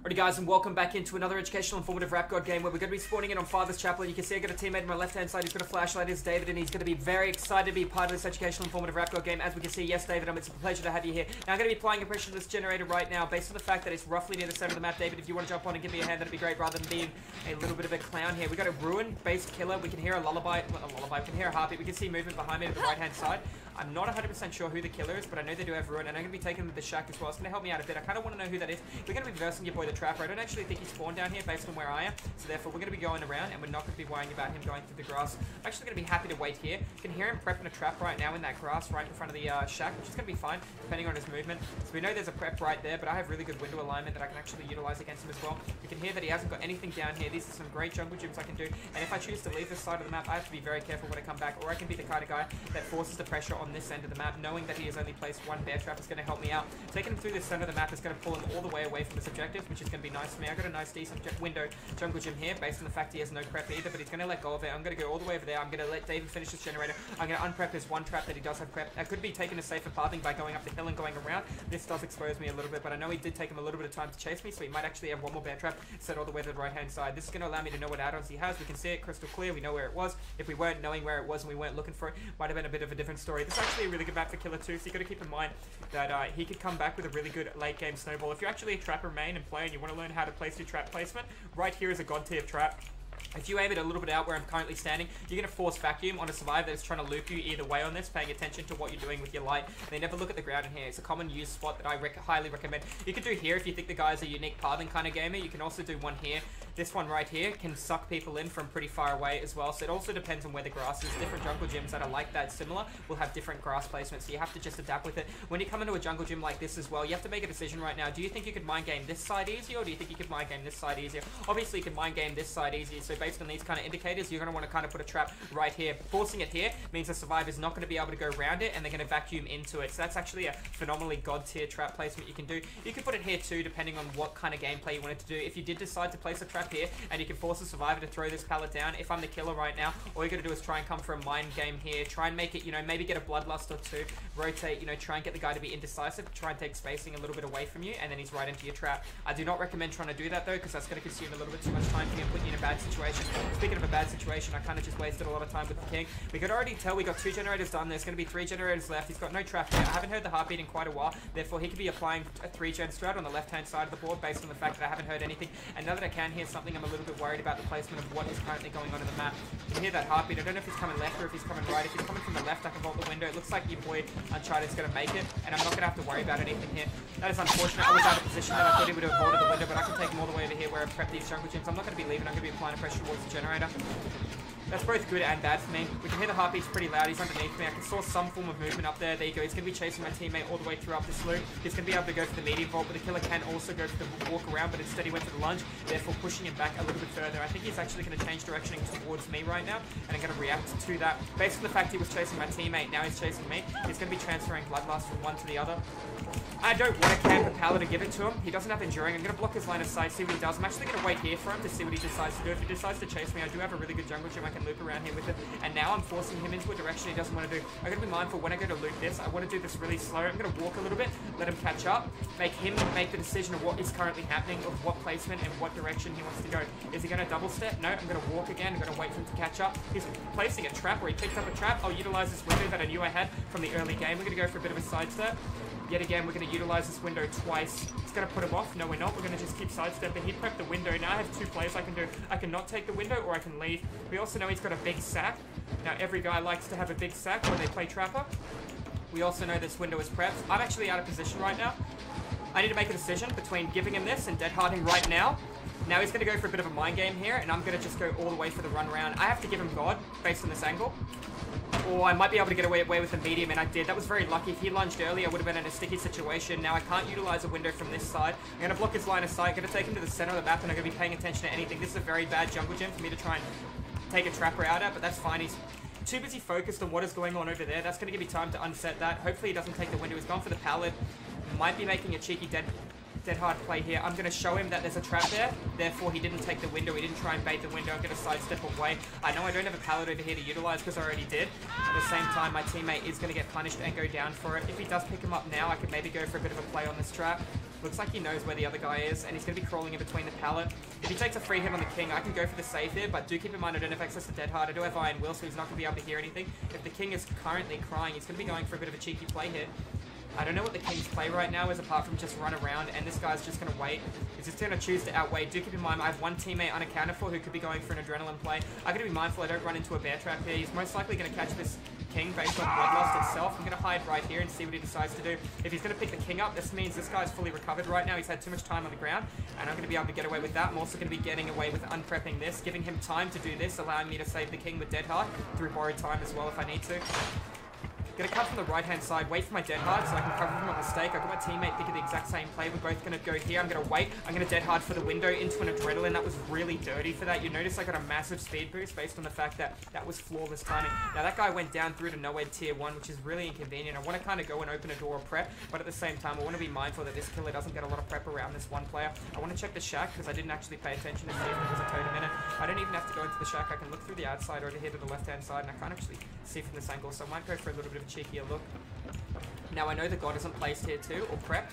Alrighty guys, and welcome back into another educational informative rap god game where we're going to be spawning in on Father's Chapel. And you can see I got a teammate on my left hand side who's got a flashlight. It's David, and he's going to be very excited to be part of this educational informative rap god game. As we can see, yes David, it's a pleasure to have you here. Now I'm going to be applying a pressure to this generator right now based on the fact that it's roughly near the center of the map. David, if you want to jump on and give me a hand, that'd be great, rather than being a little bit of a clown here. We got a ruin-based killer. We can hear a lullaby, we can hear a heartbeat. We can see movement behind me to the right hand side. I'm not 100% sure who the killer is, but I know they do have ruin, and I'm going to be taking them to the shack as well. It's going to help me out a bit. I kind of want to know who that is. We're going to be versing your boy the Trapper. I don't actually think he spawned down here based on where I am, so therefore we're going to be going around, and we're not going to be worrying about him going through the grass. I'm actually going to be happy to wait here. You can hear him prepping a trap right now in that grass right in front of the shack, which is going to be fine, depending on his movement. So we know there's a prep right there, but I have really good window alignment that I can actually utilize against him as well. You can hear that he hasn't got anything down here. These are some great jungle gyms I can do, and if I choose to leave this side of the map, I have to be very careful when I come back, or I can be the kind of guy that forces the pressure on this end of the map, knowing that he has only placed one bear trap is going to help me out. Taking him through the center of the map is going to pull him all the way away from his objectives, which is going to be nice for me. I got a nice decent window jungle gym here based on the fact he has no prep either, but he's going to let go of it. I'm going to go all the way over there. I'm going to let David finish this generator. I'm going to unprep his one trap that he does have prep. I could be taking a safer pathing by going up the hill and going around. This does expose me a little bit, but I know he did take him a little bit of time to chase me, so he might actually have one more bear trap set all the way to the right hand side. This is going to allow me to know what add-ons he has. We can see it crystal clear. We know where it was. If we weren't knowing where it was and we weren't looking for it, might have been a bit of a different story. This is actually a really good map for killer too, so you got to keep in mind that he could come back with a really good late game snowball. If you're actually a trapper main and player and you want to learn how to place your trap placement, right here is a god tier trap. If you aim it a little bit out where I'm currently standing, you're going to force vacuum on a survivor that is trying to loop you either way on this, paying attention to what you're doing with your light. They never look at the ground in here. It's a common use spot that I highly recommend. You could do here if you think the guy is a unique pathing kind of gamer. You can also do one here. This one right here can suck people in from pretty far away as well. So it also depends on where the grass is. Different jungle gyms that are like that similar will have different grass placements. So you have to just adapt with it. When you come into a jungle gym like this as well, you have to make a decision right now. Do you think you could mind game this side easier, or do you think you could mind game this side easier? Obviously you can mind game this side easier. So based on these kind of indicators, you're going to want to kind of put a trap right here. Forcing it here means the survivor's not going to be able to go around it, and they're going to vacuum into it. So that's actually a phenomenally god tier trap placement you can do. You can put it here too, depending on what kind of gameplay you wanted to do. If you did decide to place a trap here, and you can force the survivor to throw this pallet down, if I'm the killer right now, all you got to do is try and come for a mind game here. Try and make it, you know, maybe get a bloodlust or two. Rotate, you know, try and get the guy to be indecisive. Try and take spacing a little bit away from you, and then he's right into your trap. I do not recommend trying to do that though, because that's going to consume a little bit too much time for you and put you in a bad situation. Speaking of a bad situation, I kind of just wasted a lot of time with the king. We could already tell we got 2 generators done. There's going to be 3 generators left. He's got no trap here. I haven't heard the heartbeat in quite a while. Therefore, he could be applying a 3-gen strat on the left-hand side of the board based on the fact that I haven't heard anything. And now that I can hear something, I'm a little bit worried about the placement of what is currently going on in the map. You can hear that heartbeat. I don't know if he's coming left or if he's coming right. If he's coming from the left, I can vault the window. It looks like your boy Uncharted is going to make it, and I'm not going to have to worry about anything here. That is unfortunate. I was out of position there. I thought he would have vaulted the window, but I can take him all the way over here where I've prepped these jungle gyms. I'm not going to be leaving. I'm going to be applying pressure towards the generator. That's both good and bad for me. We can hear the heartbeats pretty loud. He's underneath me. I can saw some form of movement up there. There you go. He's going to be chasing my teammate all the way through up this loop. He's going to be able to go for the medium vault, but the killer can also go for the walk around, but instead he went for the lunge, therefore pushing him back a little bit further. I think he's actually going to change directioning towards me right now, and I'm going to react to that. Based on the fact he was chasing my teammate, now he's chasing me. He's going to be transferring bloodlust from one to the other. I don't want to camp a pallet to give it to him. He doesn't have enduring. I'm going to block his line of sight, see what he does. I'm actually going to wait here for him to see what he decides to do. If he decides to chase me, I do have a really good jungle gym. I can loop around here with it. And now I'm forcing him into a direction he doesn't want to do. I'm going to be mindful when I go to loop this. I want to do this really slow. I'm going to walk a little bit, let him catch up, make him make the decision of what is currently happening, of what placement and what direction he wants to go. Is he going to double step? No, I'm going to walk again. I'm going to wait for him to catch up. He's placing a trap where he picked up a trap. I'll utilize this window that I knew I had from the early game. We're going to go for a bit of a sidestep. Yet again, we're going to utilize this window twice. It's going to put him off. No, we're not. We're going to just keep sidestepping. He prepped the window. Now I have 2 plays I can do. I can not take the window, or I can leave. We also know he's got a big sack. Now, every guy likes to have a big sack when they play Trapper. We also know this window is prepped. I'm actually out of position right now. I need to make a decision between giving him this and deadharding right now. Now he's going to go for a bit of a mind game here, and I'm going to just go all the way for the run round. I have to give him God based on this angle. Or I might be able to get away with the medium, and I did. That was very lucky. If he lunged early, I would have been in a sticky situation. Now I can't utilize a window from this side. I'm going to block his line of sight. I'm going to take him to the center of the map, and I'm going to be paying attention to anything. This is a very bad jungle gym for me to try and take a trapper out at, but that's fine. He's too busy focused on what is going on over there. That's going to give me time to unset that. Hopefully he doesn't take the window. He's gone for the pallet. Might be making a cheeky dead hard play here. I'm going to show him that there's a trap there. Therefore, he didn't take the window. He didn't try and bait the window. I'm going to sidestep away. I know I don't have a pallet over here to utilize because I already did. At the same time, my teammate is going to get punished and go down for it. If he does pick him up now, I could maybe go for a bit of a play on this trap. Looks like he knows where the other guy is, and he's going to be crawling in between the pallet. If he takes a free hit on the king, I can go for the save here, but do keep in mind I don't have access to Dead Hard. I do have Iron Will, so he's not going to be able to hear anything. If the king is currently crying, he's going to be going for a bit of a cheeky play here. I don't know what the king's play right now is, apart from just run around, and this guy's just going to wait. He's just going to choose to outweigh. Do keep in mind, I have one teammate unaccounted for who could be going for an adrenaline play. I got to be mindful I don't run into a bear trap here. He's most likely going to catch this king based on Bloodlust itself. I'm going to hide right here and see what he decides to do. If he's going to pick the king up, this means this guy's fully recovered right now. He's had too much time on the ground, and I'm going to be able to get away with that. I'm also going to be getting away with unprepping this, giving him time to do this, allowing me to save the king with Dead Hard through borrowed time as well if I need to. Gonna come from the right-hand side, wait for my Dead Hard so I can cover from a mistake. I've got my teammate thinking the exact same play. We're both gonna go here. I'm gonna wait. I'm gonna Dead Hard for the window into an Adrenaline. That was really dirty for that. You notice I got a massive speed boost based on the fact that that was flawless timing. Now that guy went down through to nowhere tier 1, which is really inconvenient. I want to kind of go and open a door or prep, but at the same time, I want to be mindful that this killer doesn't get a lot of prep around this one player. I want to check the shack because I didn't actually pay attention to see if there was a totem in it. I don't even have to go into the shack. I can look through the outside over here to the left-hand side, and I can't actually see from this angle, so I might go for a little bit of a cheekier look. Now I know the god isn't placed here too, or prepped.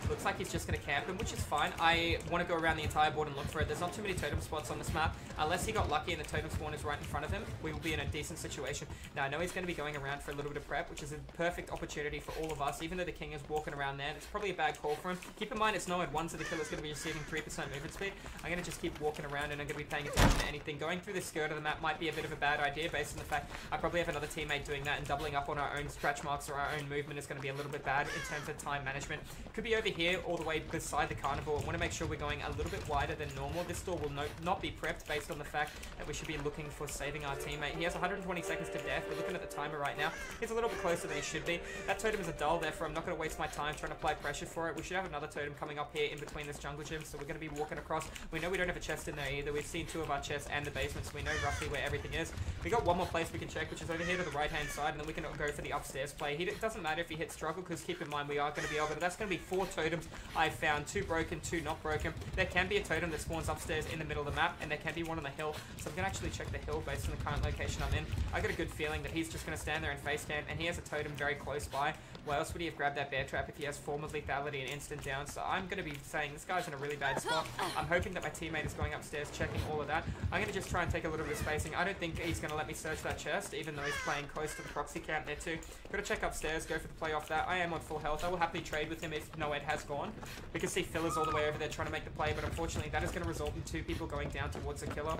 Looks like he's just going to camp him, which is fine. I want to go around the entire board and look for it. There's not too many totem spots on this map. Unless he got lucky and the totem spawn is right in front of him, we will be in a decent situation. Now I know he's going to be going around for a little bit of prep, which is a perfect opportunity for all of us, even though the king is walking around there. It's probably a bad call for him. Keep in mind it's Nomad 1, so the killer's going to be receiving 3% movement speed. I'm going to just keep walking around and I'm going to be paying attention to anything. Going through the skirt of the map might be a bit of a bad idea based on the fact I probably have another teammate doing that, and doubling up on our own scratch marks or our own movement is going to be a little bit bad in terms of time management. Could be over here all the way beside the carnival. I want to make sure we're going a little bit wider than normal. This door will not be prepped based on the fact that we should be looking for saving our teammate. He has 120 seconds to death. We're looking at the timer right now. He's a little bit closer than he should be. That totem is a dull, therefore I'm not going to waste my time trying to apply pressure for it. We should have another totem coming up here in between this jungle gym, so we're going to be walking across. We know we don't have a chest in there either. We've seen 2 of our chests and the basement, so we know roughly where everything is. We got one more place we can check, which is over here to the right-hand side, and then we can go for the upstairs play. It doesn't matter if you hit struggle, because keep in mind we are going to be over. That's going to be 4 totems I've found. 2 broken, 2 not broken. There can be a totem that spawns upstairs in the middle of the map, and there can be one on the hill. So I'm going to actually check the hill based on the current location I'm in. I got a good feeling that he's just going to stand there and face camp, and he has a totem very close by. Why else would he have grabbed that bear trap if he has form of lethality and instant down? So I'm going to be saying this guy's in a really bad spot. I'm hoping that my teammate is going upstairs checking all of that. I'm going to just try and take a little bit of spacing. I don't think he's going to let me search that chest, even though he's playing close to the proxy camp there too. Got to check upstairs, go for the play off that. I am on full health. I will happily trade with him if Noed has gone. We can see Fillers all the way over there trying to make the play, but unfortunately that is going to result in 2 people going down towards the killer.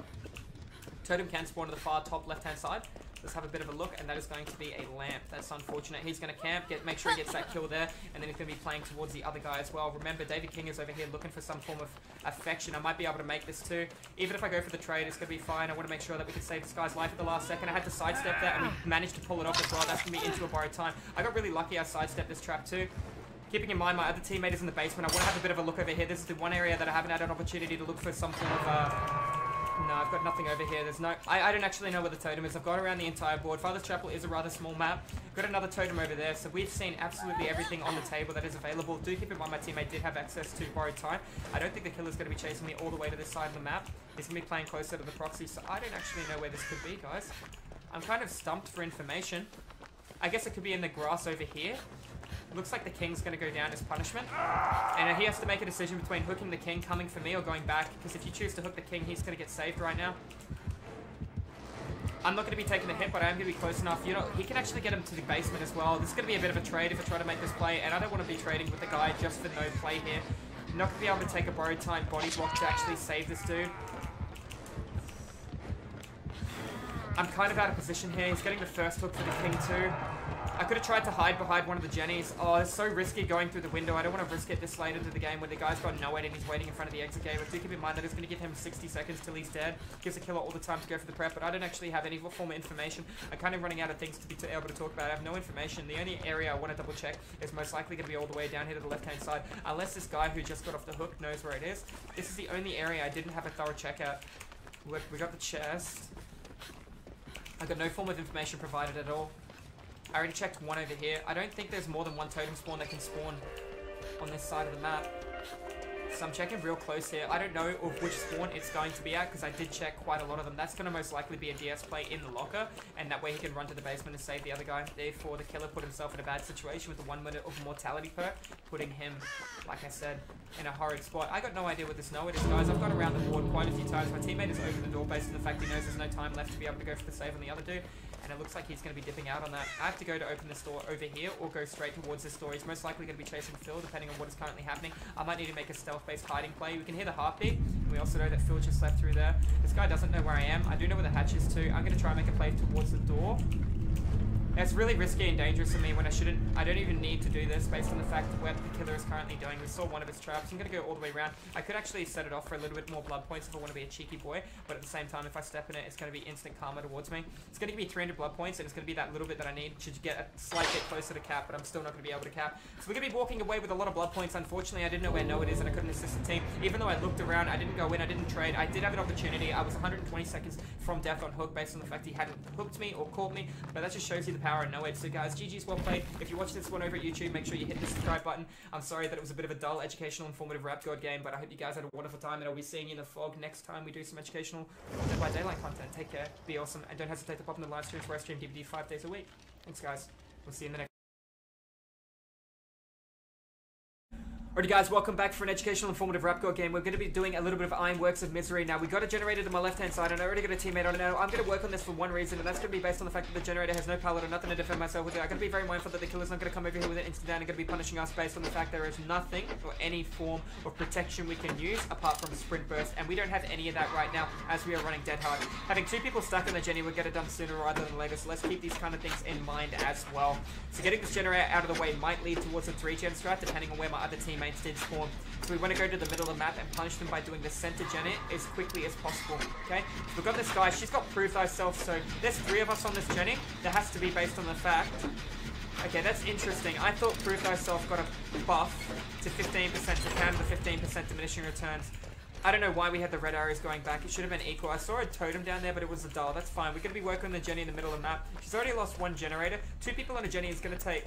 Totem can spawn to the far top left-hand side. Let's have a bit of a look, and that is going to be a lamp. That's unfortunate. He's going to camp, make sure he gets that kill there, and then he's going to be playing towards the other guy as well. Remember, David King is over here looking for some form of affection. I might be able to make this too. Even if I go for the trade, it's going to be fine. I want to make sure that we can save this guy's life at the last second. I had to sidestep that, and we managed to pull it off as well. That's going to be into a borrowed time. I got really lucky I sidestepped this trap too. Keeping in mind my other teammate is in the basement, I want to have a bit of a look over here. This is the one area that I haven't had an opportunity to look for some form of... No, I've got nothing over here. There's no... I don't actually know where the totem is. I've gone around the entire board. Father's Chapel is a rather small map. Got another totem over there, so we've seen absolutely everything on the table that is available. Do keep in mind my teammate did have access to borrowed time. I don't think the killer's going to be chasing me all the way to this side of the map. He's going to be playing closer to the proxy, so I don't actually know where this could be, guys. I'm kind of stumped for information. I guess it could be in the grass over here. Looks like the king's going to go down as punishment. And he has to make a decision between hooking the king, coming for me, or going back. Because if you choose to hook the king, he's going to get saved right now. I'm not going to be taking a hit, but I am going to be close enough. You know, he can actually get him to the basement as well. This is going to be a bit of a trade if I try to make this play. And I don't want to be trading with the guy just for no play here. I'm not going to be able to take a borrowed time body block to actually save this dude. I'm kind of out of position here. He's getting the first hook for the king too. I could have tried to hide behind one of the Jennies. Oh, it's so risky going through the window. I don't want to risk it this late into the game where the guy's got no and he's waiting in front of the exit gate. But do keep in mind that it's going to give him 60 seconds till he's dead. Gives the killer all the time to go for the prep, but I don't actually have any form of information. I'm kind of running out of things to be able to talk about. I have no information. The only area I want to double check is most likely going to be all the way down here to the left-hand side, unless this guy who just got off the hook knows where it is. This is the only area I didn't have a thorough check out. Look, we got the chest. I got no form of information provided at all. I already checked one over here. I don't think there's more than one totem spawn that can spawn on this side of the map. So I'm checking real close here. I don't know of which spawn it's going to be at because I did check quite a lot of them. That's going to most likely be a DS play in the locker, and that way he can run to the basement and save the other guy. Therefore, the killer put himself in a bad situation with the 1 minute of mortality perk, putting him, like I said, in a horrid spot. I got no idea what this no it is, guys. I've gone around the board quite a few times. My teammate has opened the door based on the fact he knows there's no time left to be able to go for the save on the other dude, and it looks like he's going to be dipping out on that. I have to go to open this door over here or go straight towards this door. He's most likely going to be chasing Phil, depending on what is currently happening. I might need to make a stealth-based hiding play. We can hear the heartbeat, and we also know that Phil just left through there. This guy doesn't know where I am. I do know where the hatch is too. I'm going to try and make a play towards the door. It's really risky and dangerous for me when I don't even need to do this based on the fact of what the killer is currently doing. We saw one of his traps. I'm going to go all the way around. I could actually set it off for a little bit more blood points if I want to be a cheeky boy, but at the same time, if I step in it, it's going to be instant karma towards me. It's going to give me 300 blood points, and it's going to be that little bit that I need to get a slight bit closer to cap, but I'm still not going to be able to cap. So we're going to be walking away with a lot of blood points. Unfortunately, I didn't know where no it is, and I couldn't assist the team. Even though I looked around, I didn't go in, I didn't trade. I did have an opportunity. I was 120 seconds from death on hook based on the fact he hadn't hooked me or caught me, but that just shows you the power of no it. So guys, GG's well played. If you watch this one over at YouTube, make sure you hit the subscribe button. I'm sorry that it was a bit of a dull, educational, informative Rap God game, but I hope you guys had a wonderful time, and I'll be seeing you in the fog next time we do some educational Dead by Daylight content. Take care, be awesome, and don't hesitate to pop in the live streams where I stream DVD 5 days a week. Thanks, guys. We'll see you in the next. Alrighty guys, welcome back for an educational, informative Rap God game. We're going to be doing a little bit of Ironworks of Misery. Now, we got a generator to my left-hand side, and I already got a teammate on it now. I'm going to work on this for one reason, and that's going to be based on the fact that the generator has no pallet or nothing to defend myself with it. I'm going to be very mindful that the killer's not going to come over here with an instant down and going to be punishing us based on the fact there is nothing or any form of protection we can use apart from Sprint Burst, and we don't have any of that right now as we are running dead hard. Having two people stuck on the Jenny would get it done sooner rather than later, so let's keep these kind of things in mind as well. So getting this generator out of the way might lead towards a 3-gen strat, depending on where my other teammates did spawn. So we want to go to the middle of the map and punish them by doing the center gen as quickly as possible, okay? So we've got this guy, she's got Prove Thyself, so there's 3 of us on this Jenny. That has to be based on the fact... Okay, that's interesting. I thought Prove Thyself got a buff to 15% to counter the 15% diminishing returns. I don't know why we had the red arrows going back. It should have been equal. I saw a totem down there, but it was a dull. That's fine. We're going to be working on the Jenny in the middle of the map. She's already lost 1 generator. 2 people on a Jenny is going to take...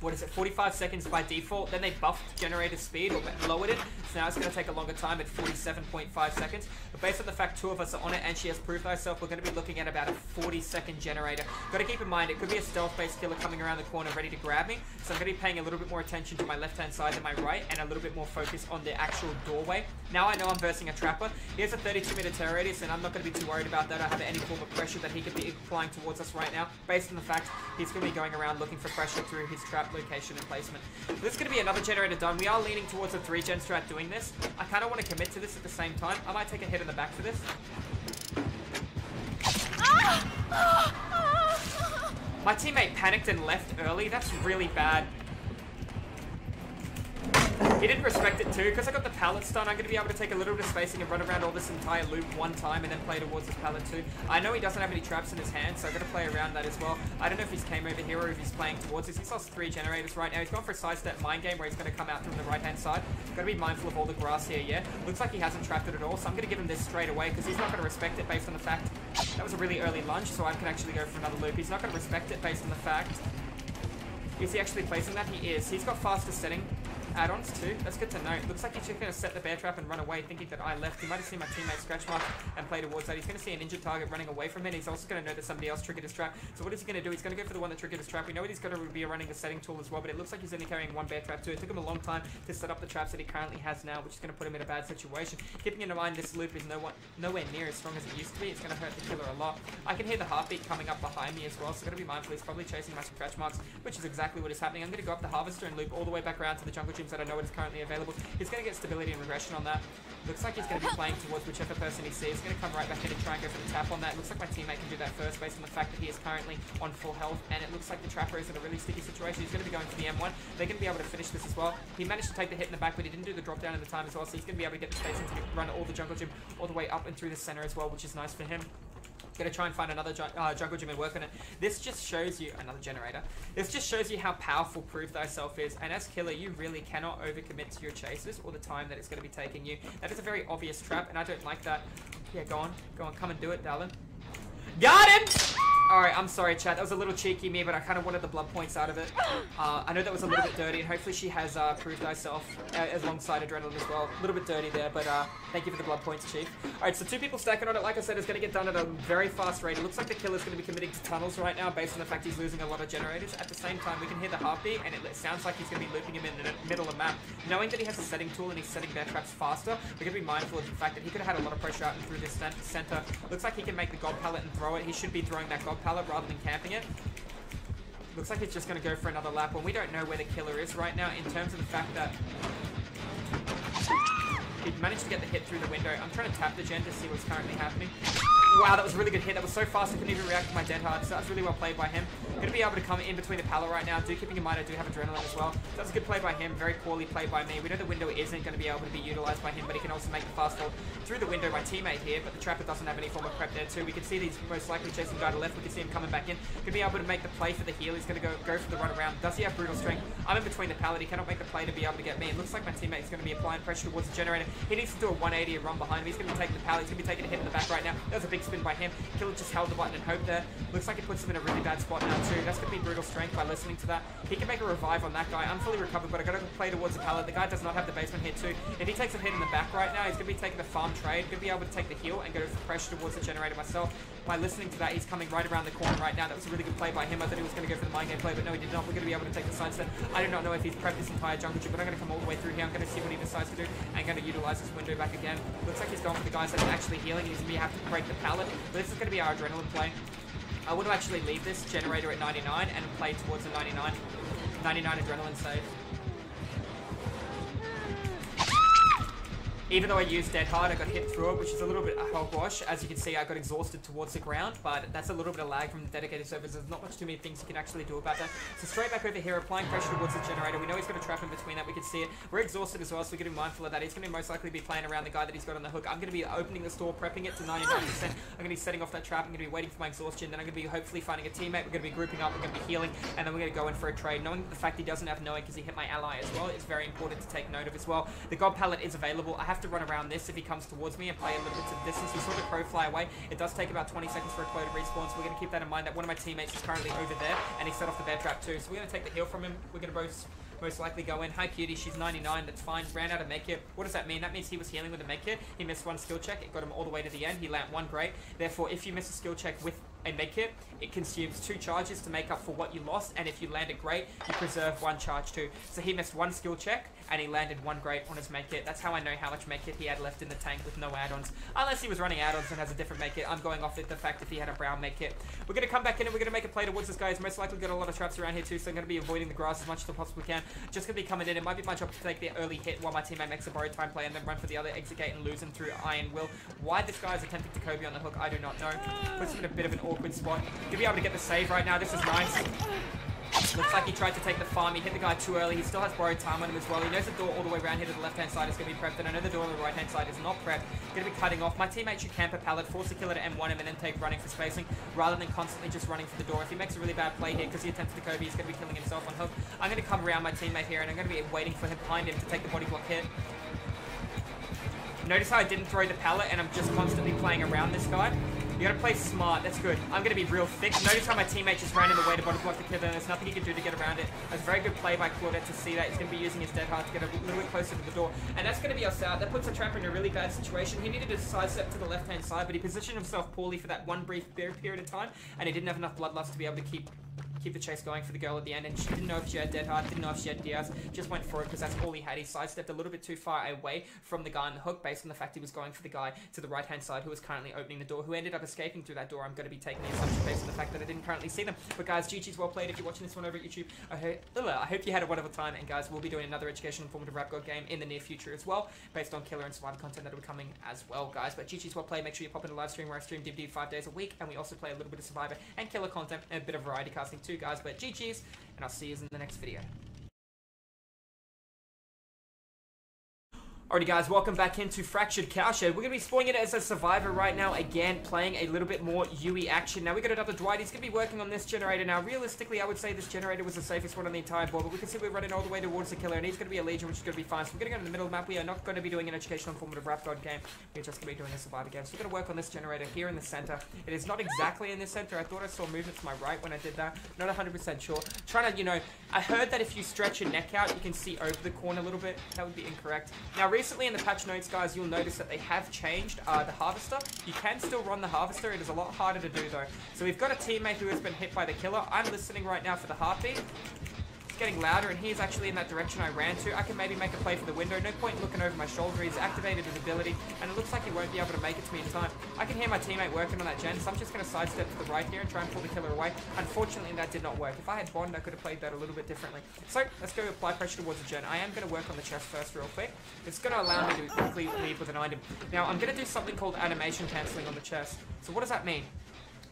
What is it, 45 seconds by default. Then they buffed generator speed or lowered it, so now it's going to take a longer time at 47.5 seconds. But based on the fact 2 of us are on it and she has Prove Thyself, we're going to be looking at about a 40-second generator. Got to keep in mind, it could be a stealth-based killer coming around the corner ready to grab me, so I'm going to be paying a little bit more attention to my left-hand side than my right, and a little bit more focus on the actual doorway. Now I know I'm versing a trapper. He has a 32-meter terror radius, and I'm not going to be too worried about that. I have any form of pressure that he could be applying towards us right now, based on the fact he's going to be going around looking for pressure through his trap location and placement. So this is going to be another generator done. We are leaning towards a 3-gen strat doing this. I kind of want to commit to this at the same time. I might take a hit in the back for this. My teammate panicked and left early. That's really bad. He didn't respect it too. Because I got the pallet stun, I'm going to be able to take a little bit of spacing and run around all this entire loop one time and then play towards his pallet too. I know he doesn't have any traps in his hand, so I've got to play around that as well. I don't know if he's came over here or if he's playing towards us. He's lost 3 generators right now. He's gone for a sidestep mind game where he's going to come out from the right-hand side. Got to be mindful of all the grass here, yeah? Looks like he hasn't trapped it at all, so I'm going to give him this straight away because he's not going to respect it based on the fact that was a really early lunge, so I can actually go for another loop. He's not going to respect it based on the fact... Is he actually placing that? He is. He's got faster setting add-ons too. That's good to know. Looks like he's just going to set the bear trap and run away, thinking that I left. He might have seen my teammate scratch mark and play towards that. He's going to see an injured target running away from it. He's also going to know that somebody else triggered his trap. So what is he going to do? He's going to go for the one that triggered his trap. We know he's going to be running the setting tool as well, but it looks like he's only carrying 1 bear trap too. It took him a long time to set up the traps that he currently has now, which is going to put him in a bad situation. Keeping in mind this loop is nowhere near as strong as it used to be. It's going to hurt the killer a lot. I can hear the heartbeat coming up behind me as well, so I've got to be mindful. He's probably chasing my scratch marks, which is exactly what is happening. I'm going to go up the harvester and loop all the way back around to the jungle gyms that I know is currently available. He's going to get stability and regression on that. Looks like he's going to be playing towards whichever person he sees. He's going to come right back in and try and go for the tap on that. Looks like my teammate can do that first based on the fact that he is currently on full health, and it looks like the trapper is in a really sticky situation. He's going to be going for the M1. They're going to be able to finish this as well. He managed to take the hit in the back, but he didn't do the drop down in the time as well, so he's going to be able to get the spacing to run all the jungle gym all the way up and through the center as well, which is nice for him. Gonna try and find another jungle gym and work on it. This just shows you another generator. This just shows you how powerful Prove Thyself is, and as killer you really cannot overcommit to your chases or the time that it's going to be taking you. That is a very obvious trap, and I don't like that. Yeah, go on, come and do it, darling. Got him! Alright, I'm sorry, chat. That was a little cheeky me, but I kind of wanted the blood points out of it. I know that was a little bit dirty, and hopefully she has proved herself alongside Adrenaline as well. A little bit dirty there, but thank you for the blood points, Chief. Alright, so 2 people stacking on it. Like I said, it's going to get done at a very fast rate. It looks like the killer's going to be committing to tunnels right now, based on the fact he's losing a lot of generators. At the same time, we can hear the heartbeat, and it sounds like he's going to be looping him in the middle of the map. Knowing that he has a setting tool and he's setting bear traps faster, we're going to be mindful of the fact that he could have had a lot of pressure out and through this center. Looks like he can make the god pallet and throw it. He should be throwing that god pallet rather than camping it. Looks like he's just going to go for another lap when we don't know where the killer is right now in terms of the fact that he managed to get the hit through the window. I'm trying to tap the gen to see what's currently happening. Wow, that was a really good hit. That was so fast I couldn't even react to my dead hard, so that's really well played by him. Going to be able to come in between the pallet right now. Keeping in mind I do have Adrenaline as well. So that's a good play by him, very poorly played by me. We know the window isn't going to be able to be utilized by him, but he can also make the fast hold through the window, my teammate here, but the trapper doesn't have any form of prep there too. We can see he's most likely chasing the guy to the left. We can see him coming back in. Could be able to make the play for the heal. He's going to go for the run around. Does he have brutal strength? I'm in between the pallet. He cannot make the play to be able to get me. It looks like my teammate is going to be applying pressure towards the generator. He needs to do a 180 and run behind him. He's going to be taking the pallet. He's going to be taking a hit in the back right now. That was a big spin by him. Killer just held the button and hope there. Looks like it puts him in a really bad spot now too. That's going to be brutal strength by listening to that. He can make a revive on that guy. I'm fully recovered, but I got to play towards the pallet. The guy does not have the basement hit too. If he takes a hit in the back right now, he's going to be taking a farm trade. Going to be able to take the heal and go for pressure towards the generator myself. By listening to that, he's coming right around the corner right now. That was a really good play by him. I thought he was going to go for the mind game play, but no, he did not. We're going to be able to take the side step. I do not know if he's prepped this entire jungle chip, but I'm going to come all the way through here. I'm going to see what he decides to do and going to utilize this window back again. Looks like he's going for the guys that are actually healing. He's going to have to break the pallet, but this is going to be our Adrenaline play. I want to actually leave this generator at 99 and play towards a 99 Adrenaline save. Even though I used dead hard, I got hit through it, which is a little bit a hogwash. As you can see, I got exhausted towards the ground, but that's a little bit of lag from the dedicated servers. There's not much too many things you can actually do about that. So straight back over here, applying pressure towards the generator. We know he's got a trap in between that. We can see it. We're exhausted as well, so we're getting mindful of that. He's going to most likely be playing around the guy that he's got on the hook. I'm going to be opening the store, prepping it to 99%. I'm going to be setting off that trap. I'm going to be waiting for my exhaustion. Then I'm going to be hopefully finding a teammate. We're going to be grouping up. We're going to be healing, and then we're going to go in for a trade. Knowing the fact he doesn't have knowing because he hit my ally as well, it's very important to take note of as well. The god pallet is available. I have to run around this if he comes towards me and play a little bit of distance. We saw the crow fly away. It does take about 20 seconds for a crow to respawn, so we're going to keep that in mind that one of my teammates is currently over there, and he set off the bear trap too. So we're going to take the heal from him. We're going to most likely go in. Hi cutie, she's 99, that's fine. Ran out of medkit. What does that mean? That means he was healing with a medkit. He missed one skill check. It got him all the way to the end. He landed one great. Therefore, if you miss a skill check with a medkit, it consumes 2 charges to make up for what you lost, and if you land it great, you preserve 1 charge too. So he missed 1 skill check, and he landed 1 great on his medkit. That's how I know how much medkit he had left in the tank with no add-ons. Unless he was running add-ons and has a different medkit. I'm going off the fact if he had a brown medkit. We're going to come back in and we're going to make a play towards this guy. He's most likely got a lot of traps around here too, so I'm going to be avoiding the grass as much as I possibly can. Just going to be coming in. It might be my job to take the early hit while my teammate makes a borrowed time play and then run for the other exit gate and lose him through Iron Will. Why this guy is attempting to Kobe on the hook, I do not know. Puts him in a bit of an awkward spot. Gonna be able to get the save right now. This is nice. Looks like he tried to take the farm. He hit the guy too early. He still has borrowed time on him as well. He knows the door all the way around here to the left-hand side is going to be prepped, and I know the door on the right-hand side is not prepped. Going to be cutting off. My teammate should camp a pallet, force the killer to M1 him, and then take running for spacing, rather than constantly just running for the door. If he makes a really bad play here because he attempts to Kobe, he's going to be killing himself on hook. I'm going to come around my teammate here, and I'm going to be waiting for him behind him to take the body block hit. Notice how I didn't throw the pallet, and I'm just constantly playing around this guy. You gotta play smart, that's good. I'm gonna be real thick. Notice how my teammate just ran in the way to body block the killer, and there's nothing he can do to get around it. That's a very good play by Claudette to see that. He's gonna be using his dead hard to get a little bit closer to the door. And that's gonna be us out. That puts the trapper in a really bad situation. He needed to sidestep to the left-hand side, but he positioned himself poorly for that one brief period of time, and he didn't have enough bloodlust to be able to keep the chase going for the girl at the end, and she didn't know if she had dead hard, didn't know if she had Diaz, just went for it because that's all he had. He sidestepped a little bit too far away from the guy on the hook based on the fact he was going for the guy to the right hand side who was currently opening the door, who ended up escaping through that door. I'm going to be taking the assumption based on the fact that I didn't currently see them. But guys, GG's well played if you're watching this one over at YouTube. I hope you had a wonderful time, and guys, we'll be doing another educational informative rap god game in the near future as well, based on killer and survivor content that will be coming as well, guys. But GG's well played. Make sure you pop in a live stream where I stream DBD 5 days a week, and we also play a little bit of survivor and killer content and a bit of variety casting too, guys. But GG's, and I'll see you in the next video. Alrighty guys, welcome back into Fractured Cowshed. We're going to be spawning it as a survivor right now, again, playing a little bit more UE action. Now we got another Dwight, he's going to be working on this generator. Now realistically, I would say this generator was the safest one on the entire board, but we can see we're running all the way towards the killer, and he's going to be a Legion, which is going to be fine. So we're going to go to the middle of the map. We are not going to be doing an educational informative rap god game, we're just going to be doing a survivor game. So we're going to work on this generator here in the center. It is not exactly in the center. I thought I saw movement to my right when I did that. Not 100% sure. Trying to, you know, I heard that if you stretch your neck out, you can see over the corner a little bit. That would be incorrect. Now recently in the patch notes, guys, you'll notice that they have changed the harvester. You can still run the harvester. It is a lot harder to do though. So we've got a teammate who has been hit by the killer. I'm listening right now for the heartbeat. It's getting louder, and he's actually in that direction I ran to. I can maybe make a play for the window. No point looking over my shoulder. He's activated his ability, and it looks like he won't be able to make it to me in time. I can hear my teammate working on that gen, so I'm just going to sidestep to the right here and try and pull the killer away. Unfortunately, that did not work. If I had Bond, I could have played that a little bit differently. So let's go apply pressure towards the gen. I am going to work on the chest first real quick. It's going to allow me to quickly leave with an item. Now, I'm going to do something called animation cancelling on the chest. So what does that mean?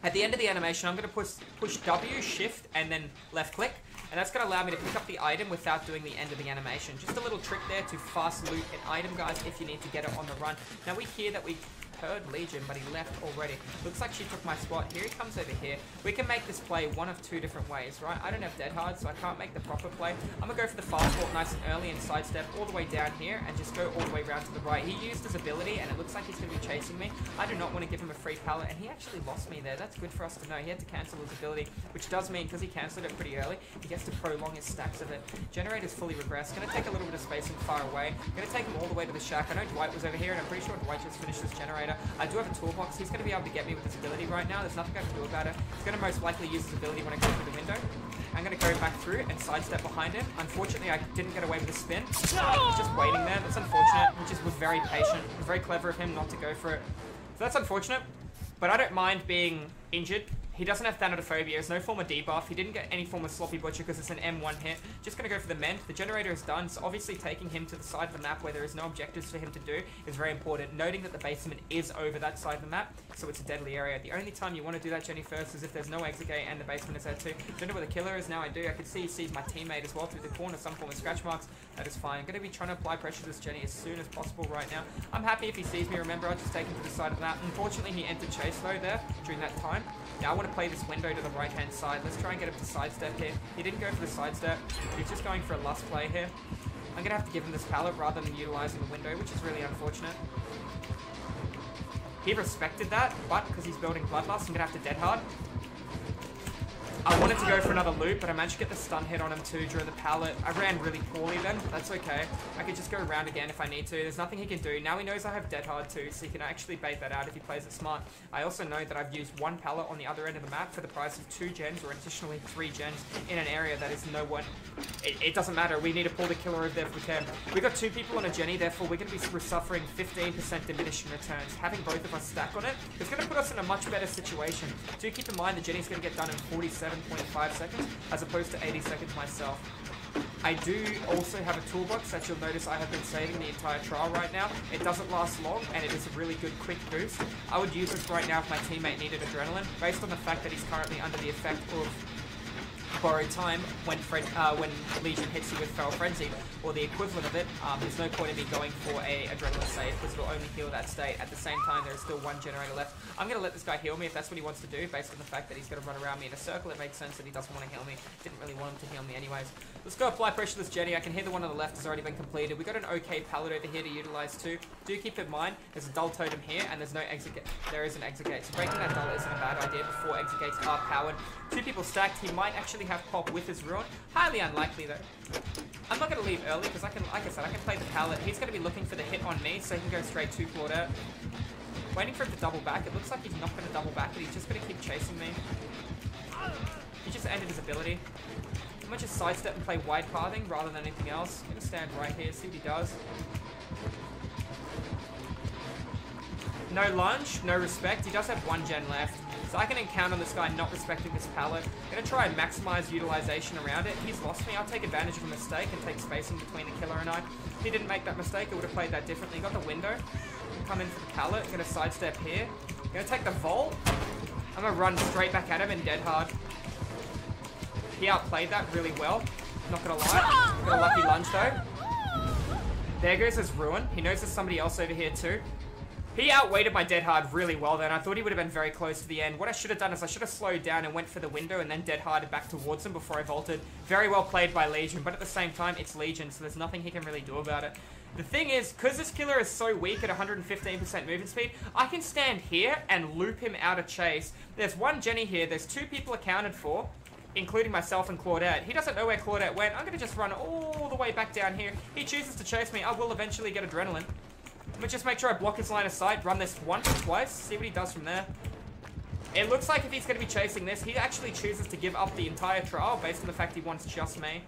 At the end of the animation, I'm going to push W, shift, and then left click. And that's going to allow me to pick up the item without doing the end of the animation. Just a little trick there to fast loot an item, guys, if you need to get it on the run. Now we hear that we heard Legion, but he left already. Looks like she took my spot. Here he comes over here. We can make this play one of two different ways, right? I don't have dead hard, so I can't make the proper play. I'm going to go for the fast walk nice and early and sidestep all the way down here and just go all the way around to the right. He used his ability, and it looks like he's going to be chasing me. I do not want to give him a free pallet, and he actually lost me there. That's good for us to know. He had to cancel his ability, which does mean, because he cancelled it pretty early, he gets to prolong his stacks of it. Generator's fully regressed. Going to take a little bit of spacing far away. Going to take him all the way to the shack. I know Dwight was over here, and I'm pretty sure Dwight just finished this generator. I do have a toolbox. He's going to be able to get me with his ability right now. There's nothing I can do about it. He's going to most likely use his ability when I go through the window. I'm going to go back through and sidestep behind him. Unfortunately, I didn't get away with a spin. He's just waiting there. That's unfortunate. He just was very patient. It was very clever of him not to go for it. So that's unfortunate. But I don't mind being injured. He doesn't have Thanatophobia. There's no form of debuff. He didn't get any form of Sloppy Butcher because it's an M1 hit. Just going to go for the mend. The generator is done, so obviously taking him to the side of the map where there is no objectives for him to do is very important. Noting that the basement is over that side of the map, so it's a deadly area. The only time you want to do that, Jenny, first is if there's no exit gate and the basement is there too. Don't know where the killer is now. I do. I can see he sees my teammate as well through the corner, some form of scratch marks. That is fine. I'm going to be trying to apply pressure to this Jenny as soon as possible right now. I'm happy if he sees me. Remember, I'll just take him to the side of the map. Unfortunately, he entered chase though there during that time. Now I want to play this window to the right-hand side. Let's try and get him to sidestep here. He didn't go for the sidestep. He's just going for a lust play here. I'm going to have to give him this pallet rather than utilizing the window, which is really unfortunate. He respected that, but because he's building Bloodlust, I'm going to have to dead hard. I wanted to go for another loop, but I managed to get the stun hit on him too during the pallet. I ran really poorly then, but that's okay. I could just go around again if I need to. There's nothing he can do. Now he knows I have dead hard too, so he can actually bait that out if he plays it smart. I also know that I've used one pallet on the other end of the map for the price of 2 gens, or additionally 3 gens, in an area that is no one. It doesn't matter. We need to pull the killer over there if we can. We've got 2 people on a Jenny, therefore we're going to be suffering 15% diminishing returns. Having both of us stack on it is going to put us in a much better situation. Do keep in mind the Jenny's going to get done in 47.5 seconds as opposed to 80 seconds myself. I do also have a toolbox that you'll notice I have been saving the entire trial right now. It doesn't last long and it is a really good quick boost. I would use this right now if my teammate needed adrenaline, based on the fact that he's currently under the effect of borrowed time when Legion hits you with Feral Frenzy, or the equivalent of it. There's no point in me going for a adrenaline save because it'll only heal that state. At the same time, there is still 1 generator left. I'm going to let this guy heal me if that's what he wants to do, based on the fact that he's going to run around me in a circle. It makes sense that he doesn't want to heal me. Didn't really want him to heal me anyways. Let's go apply pressure to this Jenny. I can hear the one on the left has already been completed. We got an okay pallet over here to utilize too. Do keep in mind, there's a dull totem here and there's no exit gate. There is an exit gate. So breaking that dull isn't a bad idea before exit gates are powered. 2 people stacked. He might actually have pop with his ruin. Highly unlikely though. I'm not going to leave early because I can, like I said, I can play the pallet. He's going to be looking for the hit on me so he can go straight to Claudette. Waiting for him to double back. It looks like he's not going to double back, but he's just going to keep chasing me. He just ended his ability. I'm going to just sidestep and play wide pathing rather than anything else. I'm going to stand right here, see what he does. No lunge, no respect. He does have 1 gen left. So I can encounter this guy not respecting this pallet. I'm going to try and maximize utilization around it. He's lost me. I'll take advantage of a mistake and take spacing between the killer and I. If he didn't make that mistake, I would have played that differently. Got the window. Come in for the pallet. I'm going to sidestep here. I'm going to take the vault. I'm going to run straight back at him and dead hard. He outplayed that really well. Not going to lie. Got a lucky lunge though. There goes his ruin. He knows there's somebody else over here too. He outweighted my dead hard really well then. I thought he would have been very close to the end. What I should have done is I should have slowed down and went for the window and then dead harded back towards him before I vaulted. Very well played by Legion, but at the same time, it's Legion, so there's nothing he can really do about it. The thing is, because this killer is so weak at 115% movement speed, I can stand here and loop him out of chase. There's one Jenny here, there's 2 people accounted for, including myself and Claudette. He doesn't know where Claudette went. I'm going to just run all the way back down here. He chooses to chase me. I will eventually get adrenaline. Let me just make sure I block his line of sight, run this once or twice, see what he does from there. It looks like if he's going to be chasing this, he actually chooses to give up the entire trial based on the fact he wants just me.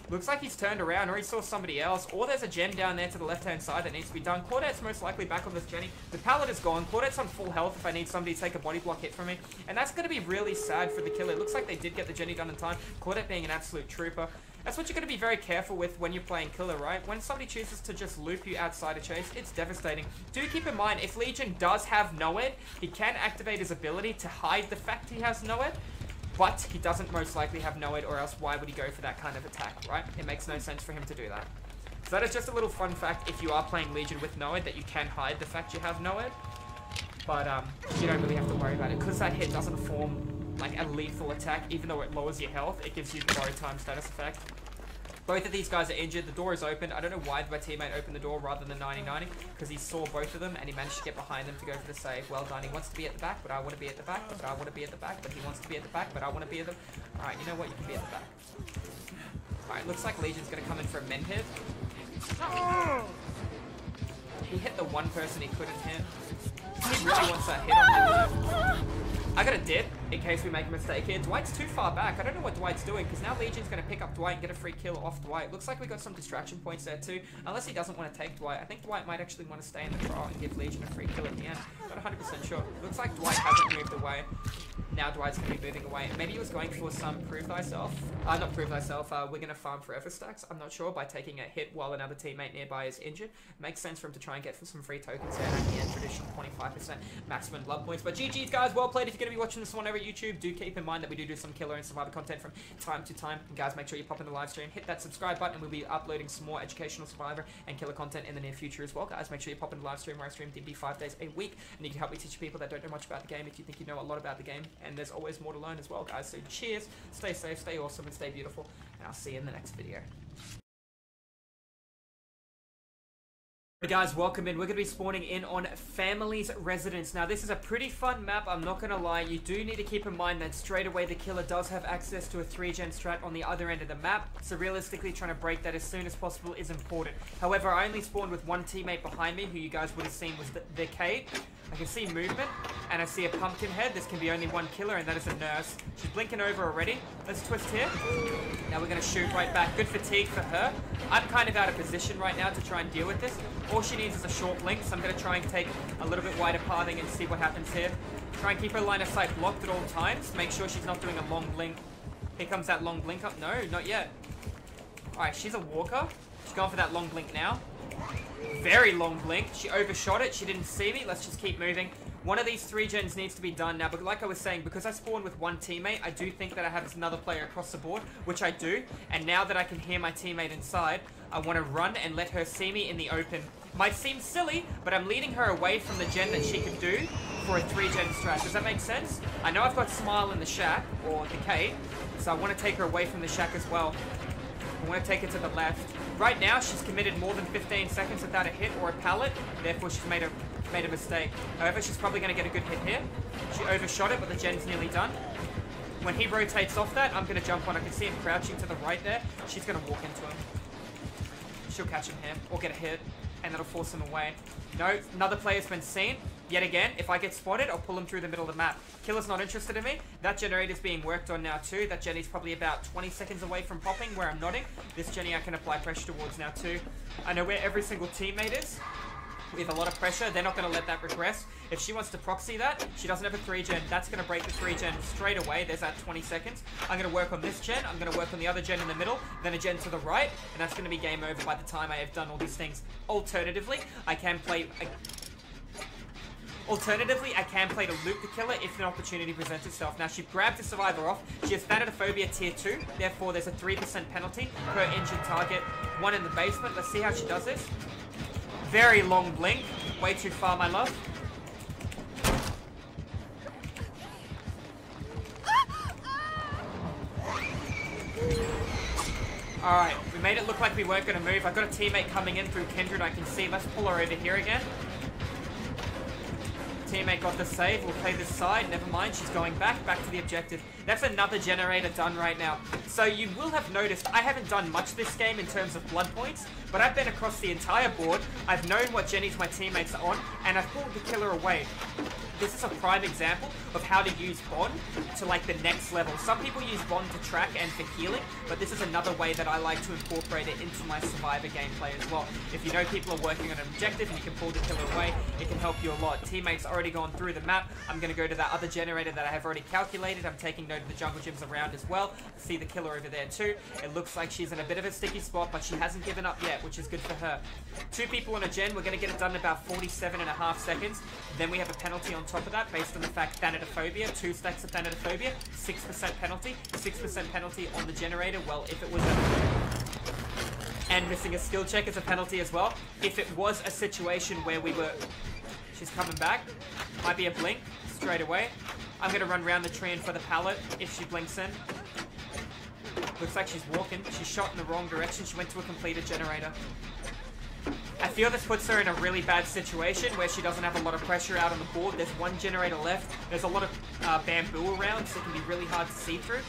Looks like he's turned around, or he saw somebody else, or there's a gen down there to the left-hand side that needs to be done. Claudette's most likely back on this Jenny. The pallet is gone. Claudette's on full health if I need somebody to take a body block hit from me. And that's going to be really sad for the killer. It looks like they did get the Jenny done in time. Claudette being an absolute trooper. That's what you're going to be very careful with when you're playing killer, right? When somebody chooses to just loop you outside a chase, it's devastating. Do keep in mind, if Legion does have no-ed, he can activate his ability to hide the fact he has no-ed, but he doesn't most likely have no-ed, or else why would he go for that kind of attack, right? It makes no sense for him to do that. So that is just a little fun fact if you are playing Legion with no-ed, that you can hide the fact you have no-ed, but you don't really have to worry about it, because that hit doesn't form like a lethal attack. Even though it lowers your health, it gives you the borrow time status effect. Both of these guys are injured. The door is open. I don't know why my teammate opened the door rather than 90-90, because he saw both of them and he managed to get behind them to go for the save. Well done. He wants to be at the back, but I want to be at the back, but I want to be at the back, but he wants to be at the back, but I want to be at the... Alright, you know what? You can be at the back. Alright, looks like Legion's going to come in for a men hit. He hit the one person he couldn't hit. He really wants that hit on him. I got a dip in case we make a mistake here. Dwight's too far back. I don't know what Dwight's doing, because now Legion's going to pick up Dwight and get a free kill off Dwight. Looks like we got some distraction points there too, unless he doesn't want to take Dwight. I think Dwight might actually want to stay in the trial and give Legion a free kill at the end. Not 100% sure. Looks like Dwight hasn't moved away. Now Dwight's going to be moving away. Maybe he was going for some prove thyself. Not prove thyself. We're going to farm forever stacks. I'm not sure, by taking a hit while another teammate nearby is injured. Makes sense for him to try and get some free tokens there. And the traditional 25% maximum blood points. But GG's guys, well played. If you're going to be watching this one over at YouTube, do keep in mind that we do some killer and survivor content from time to time. And guys, make sure you pop in the live stream, hit that subscribe button, and we'll be uploading some more educational survivor and killer content in the near future as well. Guys, make sure you pop in the live stream where I stream DB 5 days a week, and you can help me teach people that don't know much about the game if you think you know a lot about the game. And there's always more to learn as well, guys. So cheers, stay safe, stay awesome, and stay beautiful. And I'll see you in the next video. Hey guys, welcome in. We're going to be spawning in on Family's Residence. Now, this is a pretty fun map, I'm not going to lie. You do need to keep in mind that straight away the killer does have access to a 3-gen strat on the other end of the map, so realistically trying to break that as soon as possible is important. However, I only spawned with one teammate behind me, who you guys would have seen was the Kate. I can see movement, and I see a pumpkin head. This can be only one killer, and that is a nurse. She's blinking over already. Let's twist here. Now we're going to shoot right back. Good fatigue for her. I'm kind of out of position right now to try and deal with this. All she needs is a short blink, so I'm going to try and take a little bit wider pathing and see what happens here. Try and keep her line of sight blocked at all times. Make sure she's not doing a long blink. Here comes that long blink up. No, not yet. Alright, she's a walker. She's going for that long blink now. Very long blink. She overshot it. She didn't see me. Let's just keep moving. One of these 3-gens needs to be done now, but like I was saying, because I spawned with one teammate, I do think that I have another player across the board, which I do. And now that I can hear my teammate inside, I want to run and let her see me in the open. Might seem silly, but I'm leading her away from the gen that she could do for a 3-gen strat. Does that make sense? I know I've got Smile in the shack, or the Kate, so I want to take her away from the shack as well. I want to take it to the left. Right now, she's committed more than 15 seconds without a hit or a pallet. Therefore, she's made a mistake. However, she's probably going to get a good hit here. She overshot it, but the gen's nearly done. When he rotates off that, I'm going to jump on. I can see him crouching to the right there. She's going to walk into him. She'll catch him here, or get a hit, and that'll force him away. No, another player's been seen. Yet again, if I get spotted, I'll pull him through the middle of the map. Killer's not interested in me. That generator's being worked on now too. That Jenny's probably about 20 seconds away from popping where I'm nodding. This Jenny I can apply pressure towards now too. I know where every single teammate is. We have a lot of pressure. They're not going to let that regress. If she wants to proxy that, she doesn't have a 3-gen. That's going to break the 3-gen straight away. There's that 20 seconds. I'm going to work on this gen. I'm going to work on the other gen in the middle. Then a gen to the right. And that's going to be game over by the time I have done all these things. Alternatively, I can play... Alternatively, I can play to loot the killer if an opportunity presents itself. Now, she grabbed the survivor off. She has Thanatophobia tier 2. Therefore, there's a 3% penalty per injured target. One in the basement. Let's see how she does this. Very long blink. Way too far, my love. Alright, we made it look like we weren't going to move. I've got a teammate coming in through Kindred, I can see. Let's pull her over here again. Teammate got the save. We'll play this side. Never mind, she's going back to the objective. That's another generator done right now. So you will have noticed I haven't done much this game in terms of blood points, but I've been across the entire board. I've known what Jennies my teammates are on, and I've pulled the killer away. This is a prime example of how to use Bond to like the next level. Some people use Bond to track and for healing, but this is another way that I like to incorporate it into my Survivor gameplay as well. If you know people are working on an objective and you can pull the killer away, it can help you a lot. Teammates already gone through the map. I'm going to go to that other generator that I have already calculated. I'm taking note of the jungle gyms around as well. See the killer over there too. It looks like she's in a bit of a sticky spot, but she hasn't given up yet, which is good for her. 2 people on a gen. We're going to get it done in about 47.5 seconds. Then we have a penalty on top of that based on the fact Thanatophobia, 2 stacks of Thanatophobia, 6% penalty, 6% penalty on the generator. Well, if it was and missing a skill check is a penalty as well. If it was a situation where we were, she's coming back, might be a blink straight away. I'm going to run around the tree and for the pallet if she blinks in. Looks like she's walking. She shot in the wrong direction. She went to a completed generator. I feel this puts her in a really bad situation where she doesn't have a lot of pressure out on the board. There's 1 generator left. There's a lot of bamboo around, so it can be really hard to see through.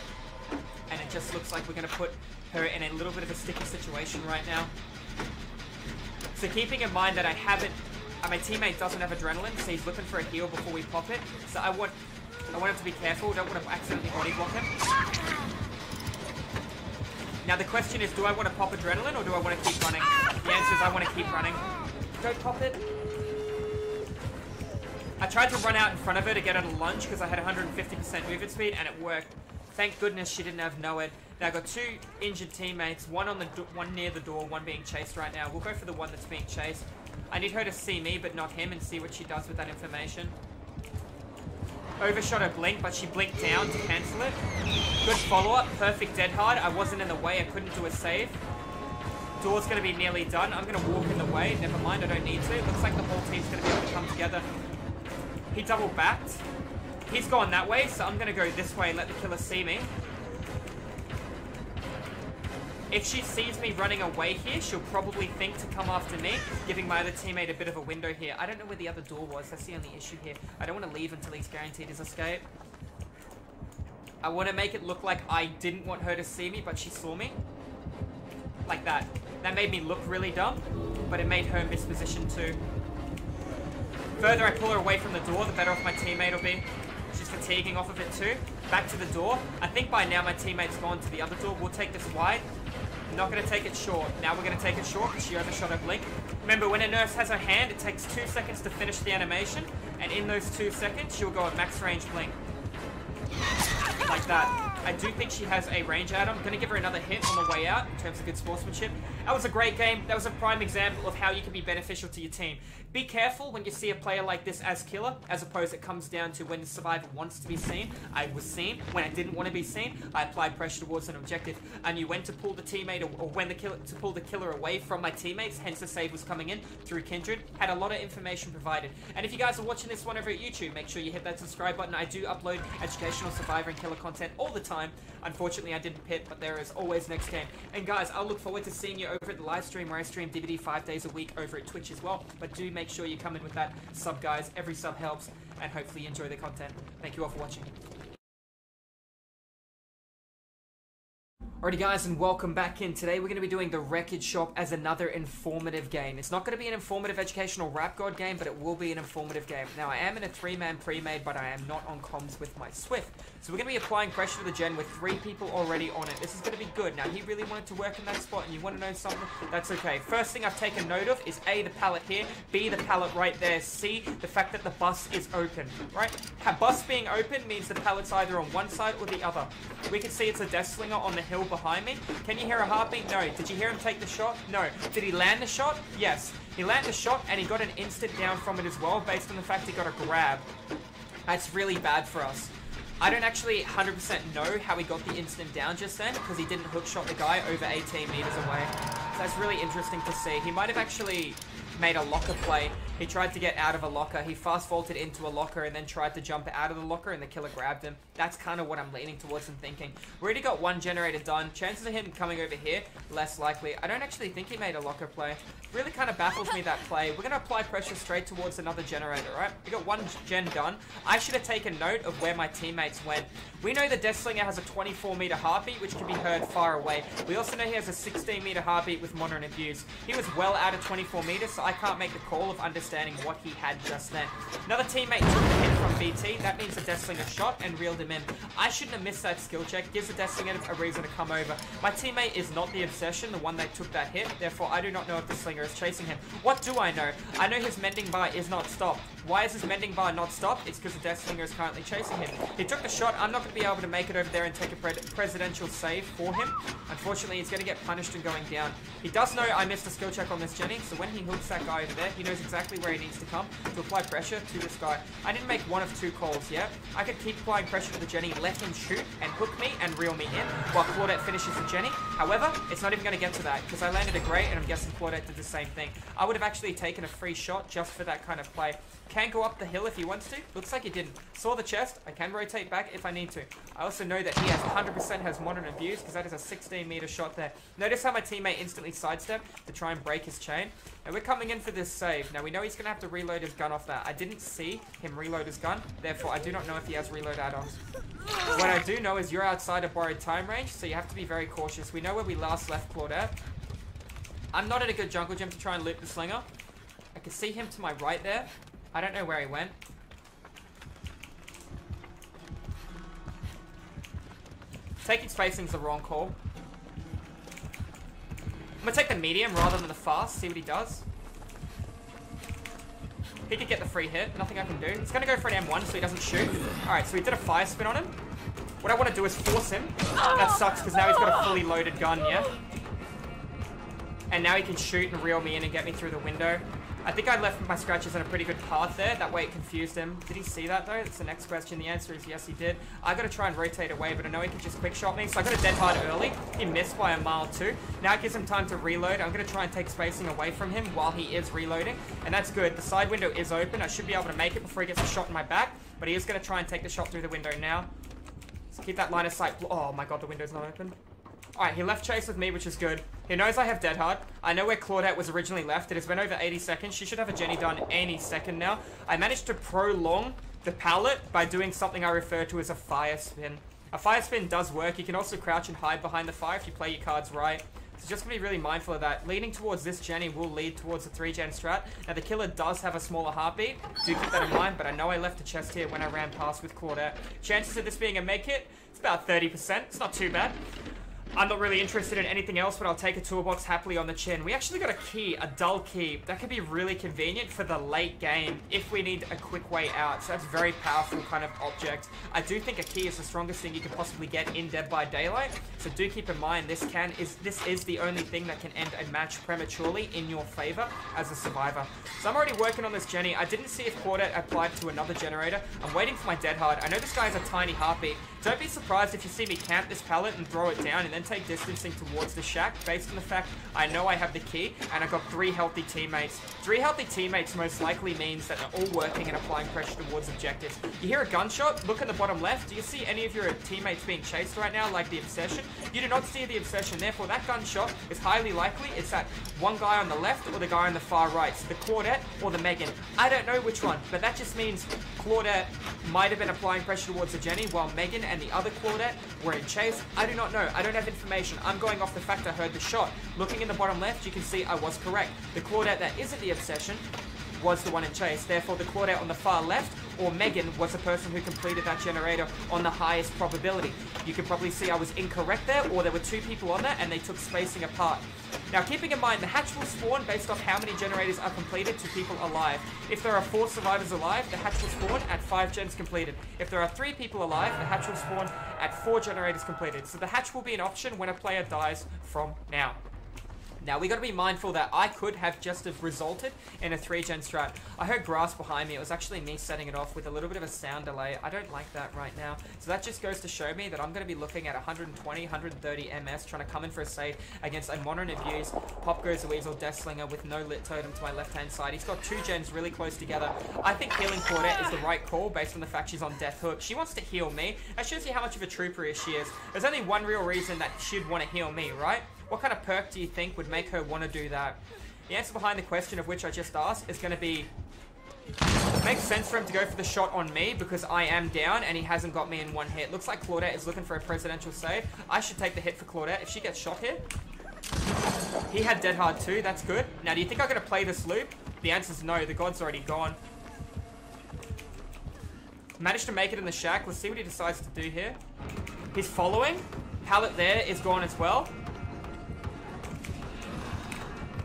And it just looks like we're going to put her in a little bit of a sticky situation right now. So keeping in mind that my teammate doesn't have adrenaline, so he's looking for a heal before we pop it. So I want him to be careful. Don't want to accidentally body block him. Now the question is, do I want to pop adrenaline or do I want to keep running? The answer is I want to keep running. Don't pop it. I tried to run out in front of her to get her to lunge because I had 150% movement speed and it worked. Thank goodness she didn't have no-ed. Now I've got 2 injured teammates, one near the door, one being chased right now. We'll go for the one that's being chased. I need her to see me but not him and see what she does with that information. Overshot her blink, but she blinked down to cancel it. Good follow-up, perfect dead hard. I wasn't in the way, I couldn't do a save. Door's going to be nearly done. I'm going to walk in the way. Never mind, I don't need to. It looks like the whole team's going to be able to come together. He double backed. He's gone that way, so I'm going to go this way and let the killer see me. If she sees me running away here, she'll probably think to come after me, giving my other teammate a bit of a window here. I don't know where the other door was. That's the only issue here. I don't want to leave until he's guaranteed his escape. I want to make it look like I didn't want her to see me, but she saw me. Like that. That made me look really dumb, but it made her mispositioned too. Further I pull her away from the door, the better off my teammate will be. She's fatiguing off of it too. Back to the door. I think by now my teammate's gone to the other door. We'll take this wide. I'm not going to take it short. Now we're going to take it short because she overshot her blink. Remember, when a nurse has her hand, it takes 2 seconds to finish the animation. And in those 2 seconds, she'll go at max range blink. Like that. I do think she has a range item. I'm going to give her another hit on the way out in terms of good sportsmanship. That was a great game. That was a prime example of how you can be beneficial to your team. Be careful when you see a player like this as killer, as opposed it comes down to when the survivor wants to be seen. I was seen. When I didn't want to be seen, I applied pressure towards an objective. I knew when to pull the teammate or when to pull the killer away from my teammates, hence the save was coming in through Kindred. Had a lot of information provided. And if you guys are watching this one over at YouTube, make sure you hit that subscribe button. I do upload educational survivor and killer content all the time. Unfortunately, I didn't pit, but there is always next game. And guys, I'll look forward to seeing you over at the live stream where I stream DVD 5 days a week over at Twitch as well. But do make sure you come in with that sub, guys. Every sub helps, and hopefully you enjoy the content. Thank you all for watching. Alrighty guys, and welcome back in. Today we're going to be doing the Wreckage Shop as another informative game. It's not going to be an informative educational rap god game, but it will be an informative game. Now I am in a 3-man pre-made, but I am not on comms with my Swift. So we're going to be applying pressure to the gen with 3 people already on it. This is going to be good. Now he really wanted to work in that spot, and you want to know something? That's okay. First thing I've taken note of is A, the pallet here, B, the pallet right there, C, the fact that the bus is open, right? Bus being open means the pallet's either on one side or the other. We can see it's a death slinger on the hill behind me. Can you hear a heartbeat? No. Did you hear him take the shot? No. Did he land the shot? Yes. He landed the shot and he got an instant down from it as well based on the fact he got a grab. That's really bad for us. I don't actually 100% know how he got the instant down just then because he didn't hook shot the guy over 18 meters away. So that's really interesting to see. He might have actually made a locker play. He tried to get out of a locker. He fast vaulted into a locker and then tried to jump out of the locker and the killer grabbed him. That's kind of what I'm leaning towards and thinking. We already got one generator done. Chances of him coming over here, less likely. I don't actually think he made a locker play. Really kind of baffles me, that play. We're going to apply pressure straight towards another generator, right? We got one gen done. I should have taken note of where my teammates went. We know the Death Slinger has a 24-meter heartbeat, which can be heard far away. We also know he has a 16-meter heartbeat with moderate abuse. He was well out of 24 meters, so I can't make the call of understanding what he had just then. Another teammate took a hit from BT. That means the Death Slinger shot and reeled him in. I shouldn't have missed that skill check. Gives the Death Slinger a reason to come over. My teammate is not the Obsession, the one that took that hit. Therefore, I do not know if the Slinger is chasing him. What do I know? I know his mending bar is not stopped. Why is his mending bar not stopped? It's because the Death Slinger is currently chasing him. He took the shot. I'm not going to be able to make it over there and take a presidential save for him. Unfortunately, he's going to get punished and going down. He does know I missed a skill check on this Jenny, so when he hooks that guy over there, he knows exactly where he needs to come to apply pressure to this guy. I didn't make one of two calls yet. I could keep applying pressure to the Jenny, let him shoot and hook me and reel me in while Claudette finishes the Jenny. However, it's not even going to get to that because I landed a great and I'm guessing Claudette did the same thing. I would have actually taken a free shot just for that kind of play. Can go up the hill if he wants to. Looks like he didn't. Saw the chest. I can rotate back if I need to. I also know that he has 100% has modern abuse because that is a 16-meter shot there. Notice how my teammate instantly sidestepped to try and break his chain. And we're coming in for this save. Now we know he's going to have to reload his gun off that. I didn't see him reload his gun. Therefore, I do not know if he has reload add-ons. What I do know is you're outside of borrowed time range, so you have to be very cautious. We know where we last left Claudette. I'm not at a good jungle gym to try and loop the Slinger. I can see him to my right there. I don't know where he went. Taking spacing's the wrong call. I'm gonna take the medium rather than the fast, see what he does. He could get the free hit, nothing I can do. He's gonna go for an M1 so he doesn't shoot. Alright, so he did a fire spin on him. What I want to do is force him. That sucks because now he's got a fully loaded gun, yeah? And now he can shoot and reel me in and get me through the window. I think I left my scratches on a pretty good path there. That way it confused him. Did he see that though? That's the next question. The answer is yes, he did. I got to try and rotate away, but I know he can just quick shot me. So I got a dead hard early. He missed by a mile too. Now it gives him time to reload. I'm going to try and take spacing away from him while he is reloading. And that's good. The side window is open. I should be able to make it before he gets a shot in my back. But he is going to try and take the shot through the window now. So keep that line of sight. Oh my god, the window's not open. Alright, he left chase with me, which is good. He knows I have dead hard. I know where Claudette was originally left. It has been over 80 seconds. She should have a Jenny done any second now. I managed to prolong the pallet by doing something I refer to as a fire spin. A fire spin does work. You can also crouch and hide behind the fire if you play your cards right. So just gonna be really mindful of that. Leading towards this Jenny will lead towards the 3-gen strat. Now the killer does have a smaller heartbeat. Do keep that in mind, but I know I left a chest here when I ran past with Claudette. Chances of this being a make hit, it's about 30%. It's not too bad. I'm not really interested in anything else, but I'll take a toolbox happily on the chin. We actually got a key, a dull key. That could be really convenient for the late game if we need a quick way out. So that's a very powerful kind of object. I do think a key is the strongest thing you can possibly get in Dead by Daylight. So do keep in mind this is the only thing that can end a match prematurely in your favor as a survivor. So I'm already working on this Jenny. I didn't see if Claudette applied to another generator. I'm waiting for my dead hard. I know this guy has a tiny heartbeat. Don't be surprised if you see me camp this pallet and throw it down and then take distancing towards the shack based on the fact I know I have the key and I've got 3 healthy teammates. 3 healthy teammates most likely means that they're all working and applying pressure towards objectives. You hear a gunshot, look in the bottom left. Do you see any of your teammates being chased right now like the Obsession? You do not see the Obsession, therefore that gunshot is highly likely it's that one guy on the left or the guy on the far right. So the Claudette or the Megan. I don't know which one, but that just means Claudette might have been applying pressure towards the Jenny while Megan and the other Claudette were in chase. I do not know. I don't have information. I'm going off the fact I heard the shot. Looking in the bottom left, you can see I was correct. The Claudette that isn't the Obsession was the one in chase. Therefore, the Claudette on the far left, or Megan, was the person who completed that generator on the highest probability. You can probably see I was incorrect there, or there were 2 people on there, and they took spacing apart. Now, keeping in mind, the hatch will spawn based off how many generators are completed to people alive. If there are 4 survivors alive, the hatch will spawn at 5 gens completed. If there are 3 people alive, the hatch will spawn at 4 generators completed. So the hatch will be an option when a player dies from now. Now, we got to be mindful that I could have just have resulted in a 3-gen strat. I heard grass behind me. It was actually me setting it off with a little bit of a sound delay. I don't like that right now. So that just goes to show me that I'm going to be looking at 120, 130 MS, trying to come in for a save against a modern abuse. Pop goes the Weasel Deathslinger with no lit totem to my left-hand side. He's got 2 gens really close together. I think healing Claudette is the right call based on the fact she's on Death Hook. She wants to heal me. That shows you how much of a trooper she is. There's only one real reason that she'd want to heal me, right? What kind of perk do you think would make her want to do that? The answer behind the question of which I just asked is going to be... It makes sense for him to go for the shot on me because I am down and he hasn't got me in 1 hit. Looks like Claudette is looking for a presidential save. I should take the hit for Claudette if she gets shot here. He had dead hard too. That's good. Now, do you think I'm going to play this loop? The answer is no. The god's already gone. Managed to make it in the shack. Let's see what he decides to do here. He's following. Pallet there is gone as well.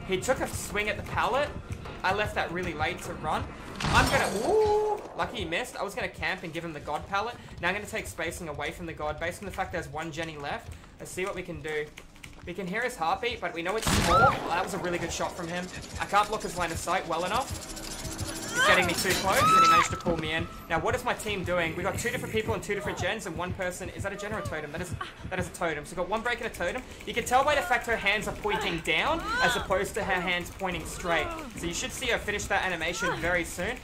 He took a swing at the pallet. I left that really late to run. I'm gonna... Ooh! Lucky he missed. I was gonna camp and give him the god pallet. Now I'm gonna take spacing away from the god based on the fact there's 1 Jenny left. Let's see what we can do. We can hear his heartbeat, but we know it's small. Oh, that was a really good shot from him. I can't block his line of sight well enough. He's getting me too close, and he managed to pull me in. Now, what is my team doing? We got 2 different people and 2 different gens, and 1 person... Is that a gen or a totem? That is a totem. So we've got 1 break and a totem. You can tell by the fact her hands are pointing down, as opposed to her hands pointing straight. So you should see her finish that animation very soon.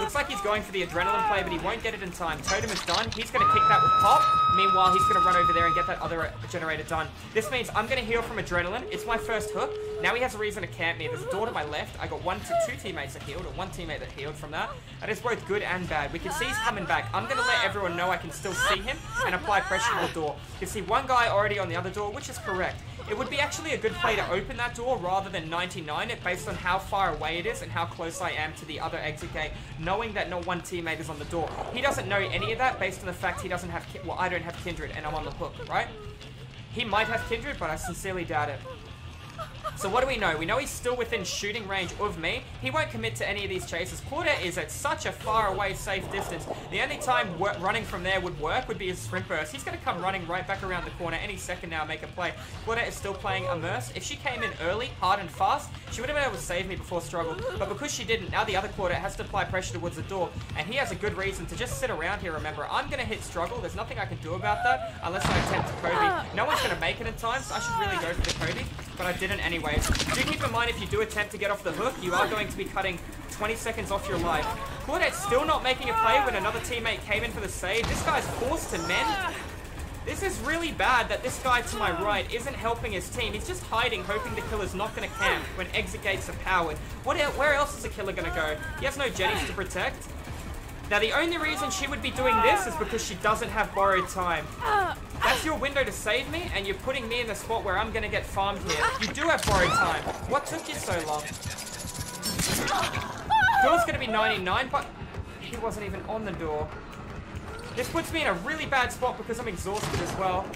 Looks like he's going for the adrenaline play, but he won't get it in time. Totem is done. He's going to kick that with pop. Meanwhile, he's going to run over there and get that other generator done. This means I'm going to heal from adrenaline. It's my first hook. Now he has a reason to camp me. There's a door to my left. I got 2 teammates that healed, or 1 teammate that healed from that. That is both good and bad. We can see he's coming back. I'm going to let everyone know I can still see him and apply pressure to the door. You can see 1 guy already on the other door, which is correct. It would be actually a good play to open that door rather than 99 it based on how far away it is and how close I am to the other exit gate, knowing that not 1 teammate is on the door. He doesn't know any of that based on the fact he doesn't have... Well, I don't have Kindred and I'm on the hook, right? He might have Kindred, but I sincerely doubt it. So what do we know? We know he's still within shooting range of me. He won't commit to any of these chases. Claudette is at such a far away safe distance. The only time running from there would work would be his sprint burst. He's going to come running right back around the corner any second now and make a play. Claudette is still playing immersed. If she came in early, hard and fast, she would have been able to save me before struggle. But because she didn't, now the other Claudette has to apply pressure towards the door. And he has a good reason to just sit around here, remember. I'm going to hit struggle. There's nothing I can do about that unless I attempt to Kobe. No one's going to make it in time, so I should really go for the Kobe. But I didn't anyways. Do keep in mind if you do attempt to get off the hook, you are going to be cutting 20 seconds off your life. Claudette's still not making a play when another teammate came in for the save. This guy's forced to mend. This is really bad that this guy to my right isn't helping his team. He's just hiding, hoping the killer's not going to camp when exit gates are powered. Where else is the killer going to go? He has no jetties to protect. Now, the only reason she would be doing this is because she doesn't have borrowed time. That's your window to save me, and you're putting me in the spot where I'm going to get farmed here. You do have borrowed time. What took you so long? Door's going to be 99, but he wasn't even on the door. This puts me in a really bad spot because I'm exhausted as well.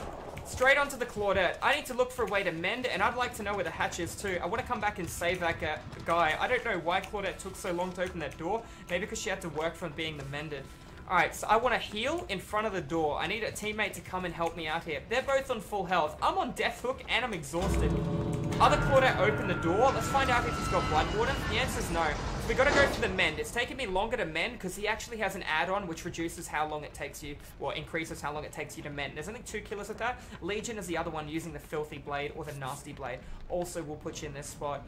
Straight onto the Claudette. I need to look for a way to mend, and I'd like to know where the hatch is too. I want to come back and save that guy. I don't know why Claudette took so long to open that door. Maybe because she had to work from being the mended. Alright, so I want to heal in front of the door. I need a teammate to come and help me out here. They're both on full health. I'm on death hook and I'm exhausted. Other Claudette open the door. Let's find out if he's got blood water. The answer's no. We gotta go for the mend. It's taken me longer to mend because he actually has an add-on which reduces how long it takes you, or increases how long it takes you to mend. There's only 2 killers with that. Legion is the other one using the filthy blade or the nasty blade. Also will put you in this spot.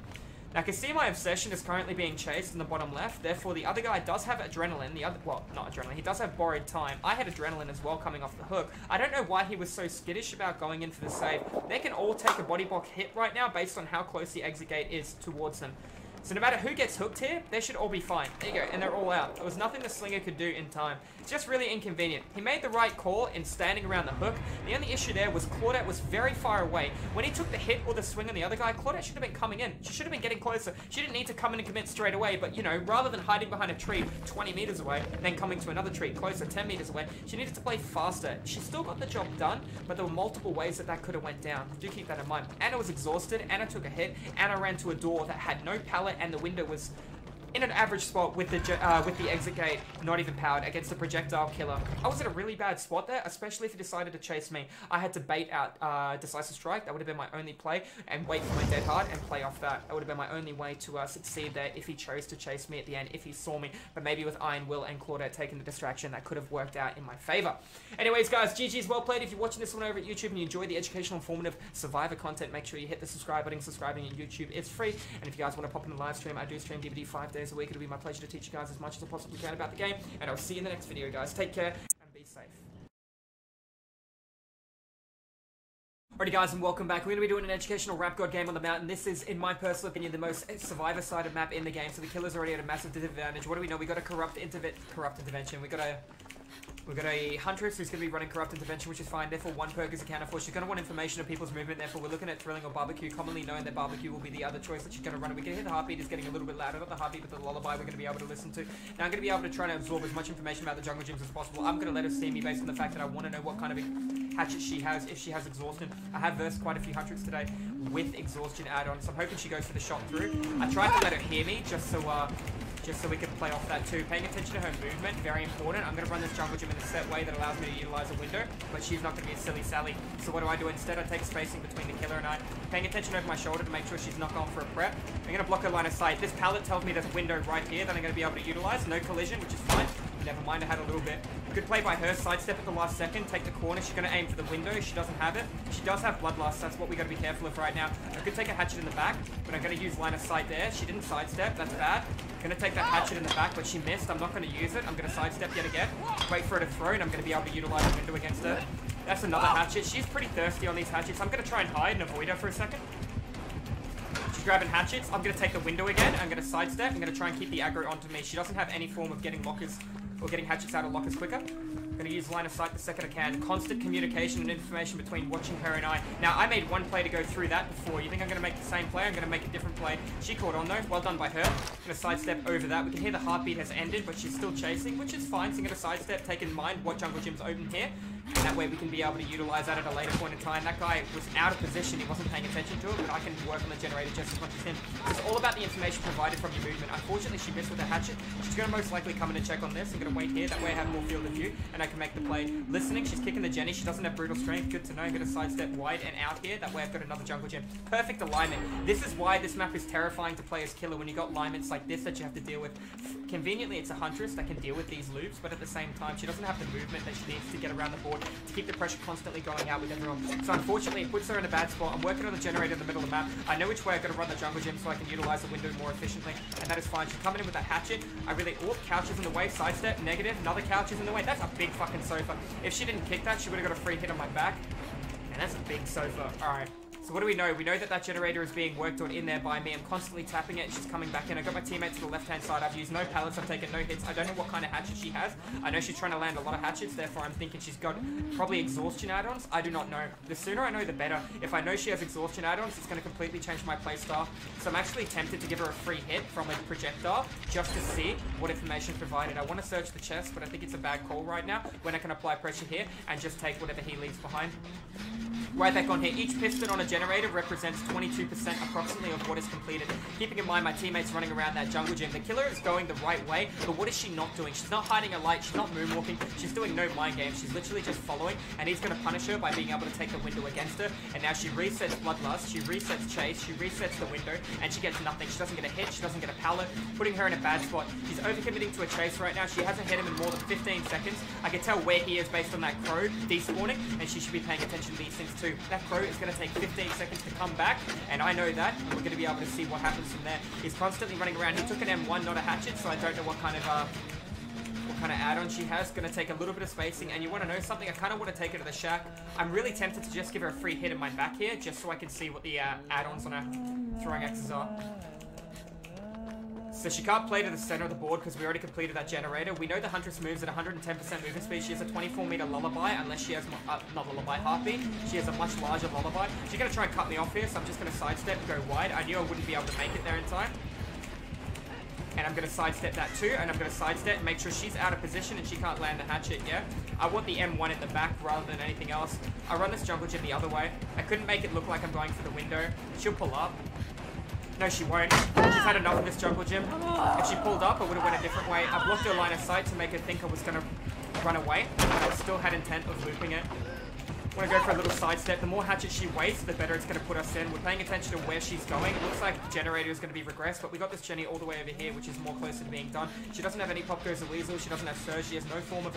Now, I can see my obsession is currently being chased in the bottom left. Therefore, the other guy does have adrenaline. Well, not adrenaline. He does have borrowed time. I had adrenaline as well coming off the hook. I don't know why he was so skittish about going in for the save. They can all take a body block hit right now based on how close the exit gate is towards them. So no matter who gets hooked here, they should all be fine. There you go, and they're all out. There was nothing the slinger could do in time. It's just really inconvenient. He made the right call in standing around the hook. The only issue there was Claudette was very far away. When he took the hit or the swing on the other guy, Claudette should have been coming in. She should have been getting closer. She didn't need to come in and commit straight away, but you know, rather than hiding behind a tree 20 meters away, and then coming to another tree closer 10 meters away, she needed to play faster. She still got the job done, but there were multiple ways that that could have went down. Do keep that in mind. Anna was exhausted. Anna took a hit. Anna ran to a door that had no pallet, and the window was in an average spot with the exit gate not even powered against the projectile killer. I was in a really bad spot there, especially if he decided to chase me. I had to bait out Decisive Strike. That would have been my only play, and wait for my dead hard and play off that. That would have been my only way to succeed there if he chose to chase me at the end, if he saw me. But maybe with Iron Will and Claudette taking the distraction, that could have worked out in my favor. Anyways, guys, GG's well played. If you're watching this one over at YouTube and you enjoy the educational, informative Survivor content, make sure you hit the subscribe button. Subscribing on YouTube is free. And if you guys want to pop in the live stream, I do stream DVD 5 days a week. It'll be my pleasure to teach you guys as much as I possibly can about the game, and I'll see you in the next video, guys. Take care and be safe. Alrighty, guys, and welcome back. We're going to be doing an educational Rap God game on the mountain. This is, in my personal opinion, the most Survivor-sided map in the game, so the killer's already at a massive disadvantage. What do we know? We got a corrupt intervention. We got a Huntress who's going to be running Corrupt Intervention, which is fine. Therefore, one perk is accounted for. She's going to want information of people's movement. Therefore, we're looking at Thrilling or Barbecue, commonly known that Barbecue will be the other choice that she's going to run. We can hear the heartbeat is getting a little bit louder. Not the heartbeat, but the lullaby we're going to be able to listen to. Now, I'm going to be able to try to absorb as much information about the jungle gyms as possible. I'm going to let her see me based on the fact that I want to know what kind of hatchet she has, if she has exhaustion. I have versed quite a few Huntress today with exhaustion add-on, so I'm hoping she goes for the shot through. I tried to let her hear me just so we can play off that too. Paying attention to her movement, very important. I'm going to run this jungle gym in a set way that allows me to utilize a window, but she's not going to be a silly Sally. So what do I do instead? I take spacing between the killer and I. Paying attention over my shoulder to make sure she's not going for a prep. I'm going to block her line of sight. This pallet tells me there's a window right here that I'm going to be able to utilize. No collision, which is fine. Never mind, I had a little bit. Good play by her. Sidestep at the last second. Take the corner. She's going to aim for the window. She doesn't have it. She does have Bloodlust. That's what we got to be careful of right now. I could take a hatchet in the back, but I'm going to use line of sight there. She didn't sidestep. That's bad. Going to take that hatchet in the back, but she missed. I'm not going to use it. I'm going to sidestep yet again. Wait for her to throw, and I'm going to be able to utilize the window against her. That's another hatchet. She's pretty thirsty on these hatchets. I'm going to try and hide and avoid her for a second. She's grabbing hatchets. I'm going to take the window again. I'm going to sidestep. I'm going to try and keep the aggro onto me. She doesn't have any form of getting lockers or getting hatchets out of lockers quicker. I'm going to use line of sight the second I can. Constant communication and information between watching her and I. Now, I made one play to go through that before. You think I'm going to make the same play? I'm going to make a different play. She caught on though. Well done by her. I'm going to sidestep over that. We can hear the heartbeat has ended, but she's still chasing, which is fine. So I'm going to sidestep, take in mind what jungle gym's open here. And that way we can be able to utilize that at a later point in time. That guy was out of position. He wasn't paying attention to it, but I can work on the generator just as much as him. It's all about the information provided from your movement. Unfortunately, she missed with a hatchet. She's going to most likely come in and check on this. I'm going to wait here. That way I have more field of view, and I can make the play. Listening, she's kicking the Jenny. She doesn't have brutal strength. Good to know. I'm going to sidestep wide and out here. That way I've got another jungle gym. Perfect alignment. This is why this map is terrifying to play as killer when you got alignments like this that you have to deal with. Conveniently, it's a Huntress that can deal with these loops, but at the same time, she doesn't have the movement that she needs to get around the board to keep the pressure constantly going out with everyone. So unfortunately, it puts her in a bad spot. I'm working on the generator in the middle of the map. I know which way I've got to run the jungle gym so I can utilize the window more efficiently, and that is fine. She's coming in with that hatchet. Couch is in the way. Sidestep, negative. Another couch is in the way. That's a big fucking sofa. If she didn't kick that, she would have got a free hit on my back. And that's a big sofa. Alright. So what do we know? We know that that generator is being worked on in there by me. I'm constantly tapping it and she's coming back in. I got my teammate to the left-hand side. I've used no pallets. I've taken no hits. I don't know what kind of hatchet she has. I know she's trying to land a lot of hatchets. Therefore, I'm thinking she's got probably exhaustion add-ons. I do not know. The sooner I know, the better. If I know she has exhaustion add-ons, it's going to completely change my playstyle. So I'm actually tempted to give her a free hit from a projectile just to see what information provided. I want to search the chest, but I think it's a bad call right now when I can apply pressure here and just take whatever he leaves behind. Right back on here. Each piston on a generator represents 22% approximately of what is completed. Keeping in mind my teammates running around that jungle gym. The killer is going the right way, but what is she not doing? She's not hiding a light. She's not moonwalking. She's doing no mind games. She's literally just following, and he's going to punish her by being able to take the window against her. And now she resets Bloodlust. She resets Chase. She resets the window, and she gets nothing. She doesn't get a hit. She doesn't get a pallet, putting her in a bad spot. She's overcommitting to a chase right now. She hasn't hit him in more than 15 seconds. I can tell where he is based on that crow despawning, and she should be paying attention to these things too. That crow is going to take 15 seconds to come back, and I know that, and we're going to be able to see what happens from there. He's constantly running around. He took an M1, not a hatchet, so I don't know what kind of add-on she has. Going to take a little bit of spacing, and you want to know something? I kind of want to take her to the shack. I'm really tempted to just give her a free hit in my back here, just so I can see what the add-ons on her throwing axes are. So she can't play to the center of the board because we already completed that generator. We know the Huntress moves at 110% movement speed. She has a 24-meter lullaby, unless she has, not lullaby, heartbeat. She has a much larger lullaby. She's going to try and cut me off here, so I'm just going to sidestep and go wide. I knew I wouldn't be able to make it there in time. And I'm going to sidestep that too, and I'm going to sidestep and make sure she's out of position and she can't land the hatchet, yeah? I want the M1 at the back rather than anything else. I run this jungle gym the other way. I couldn't make it look like I'm going for the window. She'll pull up. No, she won't. She's had enough of this jungle gym. If she pulled up, I would have went a different way. I blocked her line of sight to make her think I was going to run away, but I still had intent of looping it. I want to go for a little sidestep. The more hatchets she wastes, the better it's going to put us in. We're paying attention to where she's going. It looks like generator is going to be regressed, but we got this Jenny all the way over here, which is more closer to being done. She doesn't have any pop goes a weasel. She doesn't have surge. She has no form of,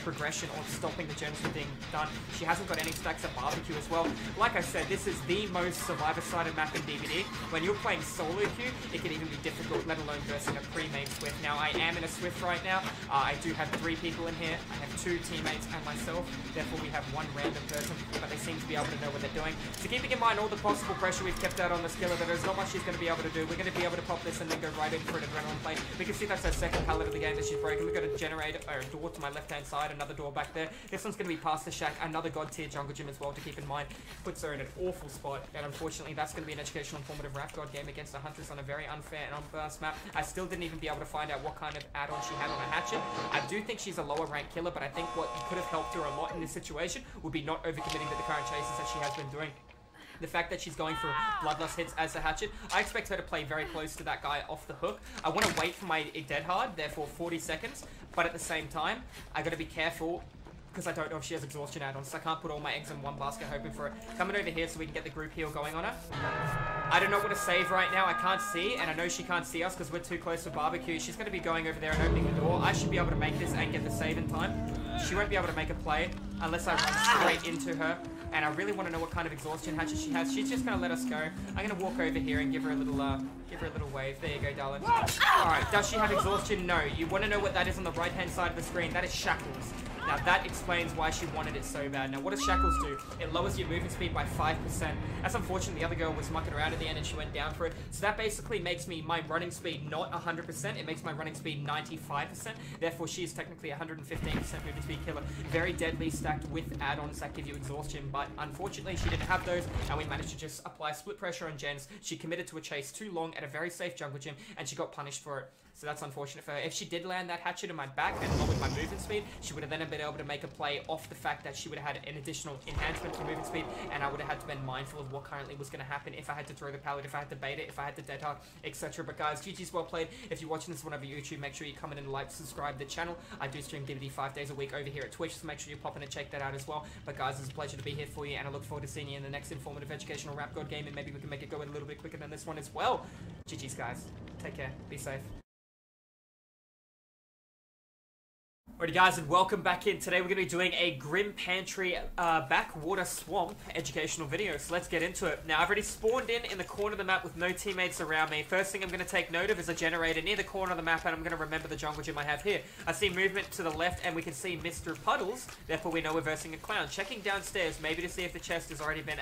progression or stopping the gens from being done. She hasn't got any stacks of barbecue as well. Like I said, this is the most survivor-sided map in DVD. When you're playing solo queue, it can even be difficult, let alone versing a pre-made Swift. Now, I am in a Swift right now. I do have 3 people in here. I have 2 teammates and myself. Therefore, we have 1 random person, but they seem to be able to know what they're doing. So keeping in mind all the possible pressure we've kept out on this killer, that there's not much she's going to be able to do. We're going to be able to pop this and then go right in for an adrenaline play. We can see that's her second pallet of the game that she's broken. We've got a generator, or a door to my left-hand side, another door back there. This one's going to be past the shack, another god tier jungle gym as well to keep in mind. Puts her in an awful spot, and unfortunately that's going to be an educational informative rap god game against a Huntress on a very unfair and unbalanced map. I still didn't even be able to find out what kind of add-on she had on a hatchet. I do think she's a lower rank killer, but I think what could have helped her a lot in this situation would be not overcommitting to the current chases that she has been doing. The fact that she's going for bloodlust hits as a hatchet, I expect her to play very close to that guy off the hook. I want to wait for my dead hard, therefore 40 seconds, but at the same time, I got to be careful because I don't know if she has exhaustion add-ons, so I can't put all my eggs in one basket hoping for it. Coming over here so we can get the group heal going on her. I don't know what to save right now. I can't see, and I know she can't see us because we're too close to barbecue. She's going to be going over there and opening the door. I should be able to make this and get the save in time. She won't be able to make a play unless I run straight into her. And I really want to know what kind of exhaustion hatchet she has. She's just going to let us go. I'm going to walk over here and give her a little wave. There you go, darling. Alright, does she have exhaustion? No. You want to know what that is on the right-hand side of the screen? That is shackles. Now that explains why she wanted it so bad. Now what does shackles do? It lowers your movement speed by 5%. That's unfortunate. The other girl was mucking around at the end and she went down for it. So that basically makes me my running speed not 100%. It makes my running speed 95%. Therefore she is technically 115% movement speed killer. Very deadly stacked with add-ons that give you exhaustion. But unfortunately she didn't have those and we managed to just apply split pressure on gens. She committed to a chase too long at a very safe jungle gym and she got punished for it. So that's unfortunate for her. If she did land that hatchet in my back and lowered my movement speed, she would have then been able to make a play off the fact that she would have had an additional enhancement to movement speed, and I would have had to be mindful of what currently was going to happen if I had to throw the pallet, if I had to bait it, if I had to dead hard, etc. But guys, GG's well played. If you're watching this one over YouTube, make sure you comment and like, subscribe to the channel. I do stream DVD 5 days a week over here at Twitch, so make sure you pop in and check that out as well. But guys, it's a pleasure to be here for you, and I look forward to seeing you in the next informative educational rap god game, and maybe we can make it go a little bit quicker than this one as well. GG's guys. Take care. Be safe. Alrighty guys, and welcome back in. Today we're going to be doing a Grim Pantry Backwater Swamp educational video, so let's get into it. Now I've already spawned in the corner of the map with no teammates around me. First thing I'm going to take note of is a generator near the corner of the map, and I'm going to remember the jungle gym I have here. I see movement to the left and we can see Mr. Puddles, therefore we know we're versing a clown. Checking downstairs, maybe to see if the chest has already been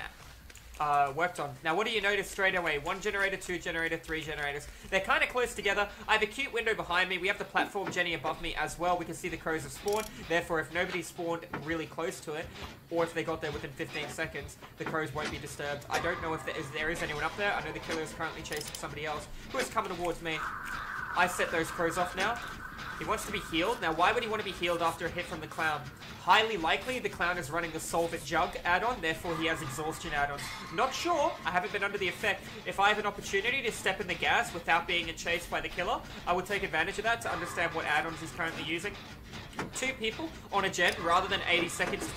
worked on. Now, what do you notice straight away? 1 generator, 2 generator, 3 generators. They're kind of close together. I have a cute window behind me. We have the platform Jenny above me as well. We can see the crows have spawned. Therefore, if nobody spawned really close to it, or if they got there within 15 seconds, the crows won't be disturbed. I don't know if there is anyone up there. I know the killer is currently chasing somebody else who is coming towards me. I set those crows off now. He wants to be healed. Now, why would he want to be healed after a hit from the clown? Highly likely the clown is running the Solve It Jug add-on, therefore he has exhaustion add-ons. Not sure. I haven't been under the effect. If I have an opportunity to step in the gas without being chased by the killer, I would take advantage of that to understand what add-ons he's currently using. 2 people on a gen rather than 80 seconds to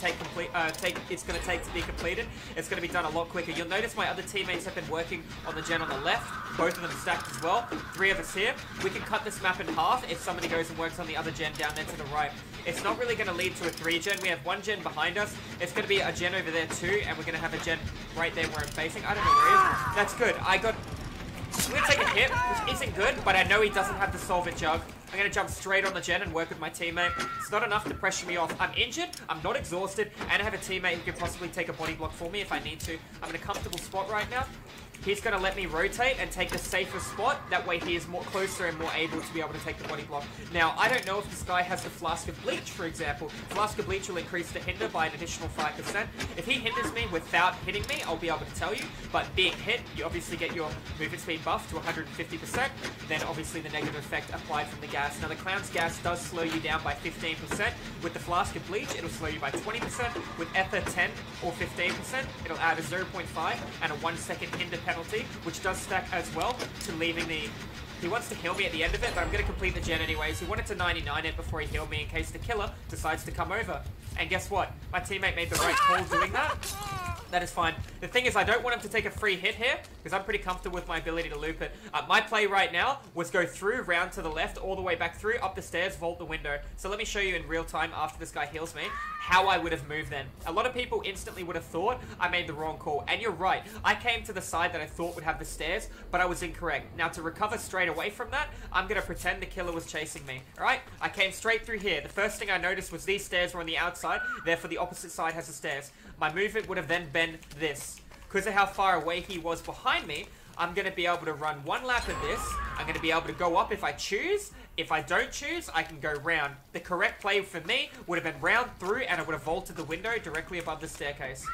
it's going to take to be completed. It's going to be done a lot quicker. You'll notice my other teammates have been working on the gen on the left. Both of them stacked as well. 3 of us here. We can cut this map in half if somebody goes and works on the other gen down there to the right. It's not really going to lead to a 3 gen. We have 1 gen behind us. It's going to be a gen over there too, and we're going to have a gen right there where I'm facing. I don't know where he is. That's good. I'm going to take a hit, which isn't good, but I know he doesn't have the Solve It Jug. I'm going to jump straight on the gen and work with my teammate. It's not enough to pressure me off. I'm injured, I'm not exhausted, and I have a teammate who can possibly take a body block for me if I need to. I'm in a comfortable spot right now. he's going to let me rotate and take the safer spot. That way he is more closer and more able to be able to take the body block. Now, I don't know if this guy has the Flask of Bleach, for example. Flask of Bleach will increase the hinder by an additional 5%. If he hinders me without hitting me, I'll be able to tell you. But being hit, you obviously get your movement speed buff to 150%. Then obviously the negative effect applied from the gas. Now, the Clown's gas does slow you down by 15%. With the Flask of Bleach, it'll slow you by 20%. With Ether 10 or 15%, it'll add a 0.5 and a 1 second hinder penalty, which does stack as well to leaving the... He wants to heal me at the end of it, but I'm going to complete the gen anyways. He wanted to 99 it before he healed me in case the killer decides to come over. And guess what? My teammate made the right call doing that. That is fine. The thing is, I don't want him to take a free hit here, because I'm pretty comfortable with my ability to loop it. My play right now was go through, round to the left, all the way back through, up the stairs, vault the window. So let me show you in real time, after this guy heals me, how I would have moved then. A lot of people instantly would have thought I made the wrong call. And you're right. I came to the side that I thought would have the stairs, but I was incorrect. Now, to recover straight away from that, I'm going to pretend the killer was chasing me. Alright? I came straight through here. The first thing I noticed was these stairs were on the outside, therefore the opposite side has the stairs. My movement would have then been this. Because of how far away he was behind me, I'm going to be able to run one lap of this. I'm going to be able to go up if I choose. If I don't choose, I can go round. The correct play for me would have been round through, and I would have vaulted the window directly above the staircase.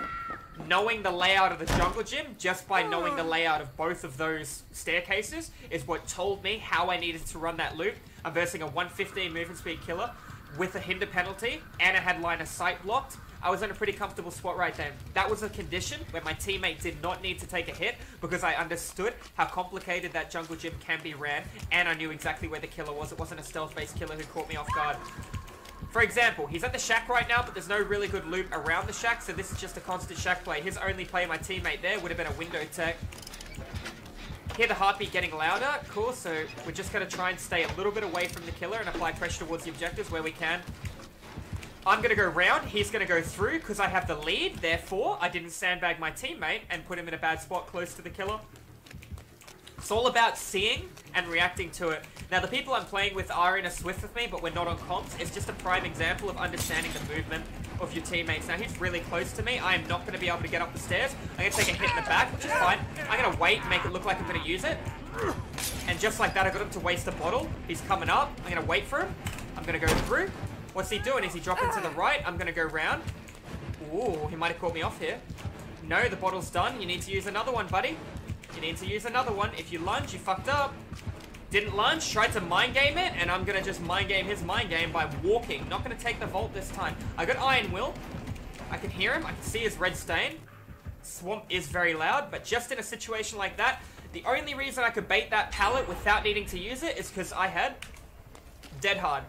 Knowing the layout of the jungle gym, just by knowing the layout of both of those staircases, is what told me how I needed to run that loop. I'm versing a 115 movement speed killer with a hinder penalty, and I had line of sight blocked. I was in a pretty comfortable spot right then. That was a condition where my teammate did not need to take a hit, because I understood how complicated that jungle gym can be ran, and I knew exactly where the killer was. It wasn't a stealth-based killer who caught me off guard. For example, he's at the shack right now, but there's no really good loop around the shack, so this is just a constant shack play. His only play, my teammate there, would have been a window tech. Hear the heartbeat getting louder. Cool, so we're just going to try and stay a little bit away from the killer and apply pressure towards the objectives where we can. I'm going to go round, he's going to go through because I have the lead, therefore I didn't sandbag my teammate and put him in a bad spot close to the killer. It's all about seeing and reacting to it. Now, the people I'm playing with are in a Swift with me, but we're not on comps. It's just a prime example of understanding the movement of your teammates. Now, he's really close to me. I am not going to be able to get up the stairs. I'm going to take a hit in the back, which is fine. I'm going to wait and make it look like I'm going to use it. And just like that, I got him to waste a bottle. He's coming up. I'm going to wait for him. I'm going to go through. What's he doing? Is he dropping to the right? I'm going to go round. Ooh, he might have caught me off here. No, the bottle's done. You need to use another one, buddy. You need to use another one. If you lunge, you fucked up. Didn't lunge, tried to mind game it, and I'm going to just mind game his mind game by walking. Not going to take the vault this time. I got Iron Will. I can hear him. I can see his red stain. Swamp is very loud, but just in a situation like that, the only reason I could bait that pallet without needing to use it is because I had Dead Hard.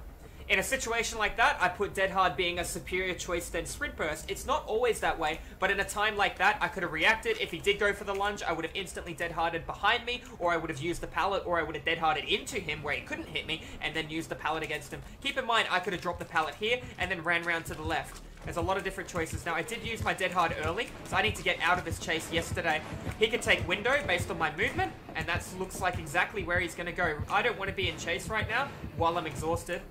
In a situation like that, I put Dead Hard being a superior choice than Sprint Burst. It's not always that way, but in a time like that, I could have reacted. If he did go for the lunge, I would have instantly Dead Harded behind me, or I would have used the pallet, or I would have Dead Harded into him where he couldn't hit me, and then used the pallet against him. Keep in mind, I could have dropped the pallet here, and then ran round to the left. There's a lot of different choices. Now, I did use my Dead Hard early, so I need to get out of this chase yesterday. He could take window based on my movement, and that looks like exactly where he's going to go. I don't want to be in chase right now while I'm exhausted.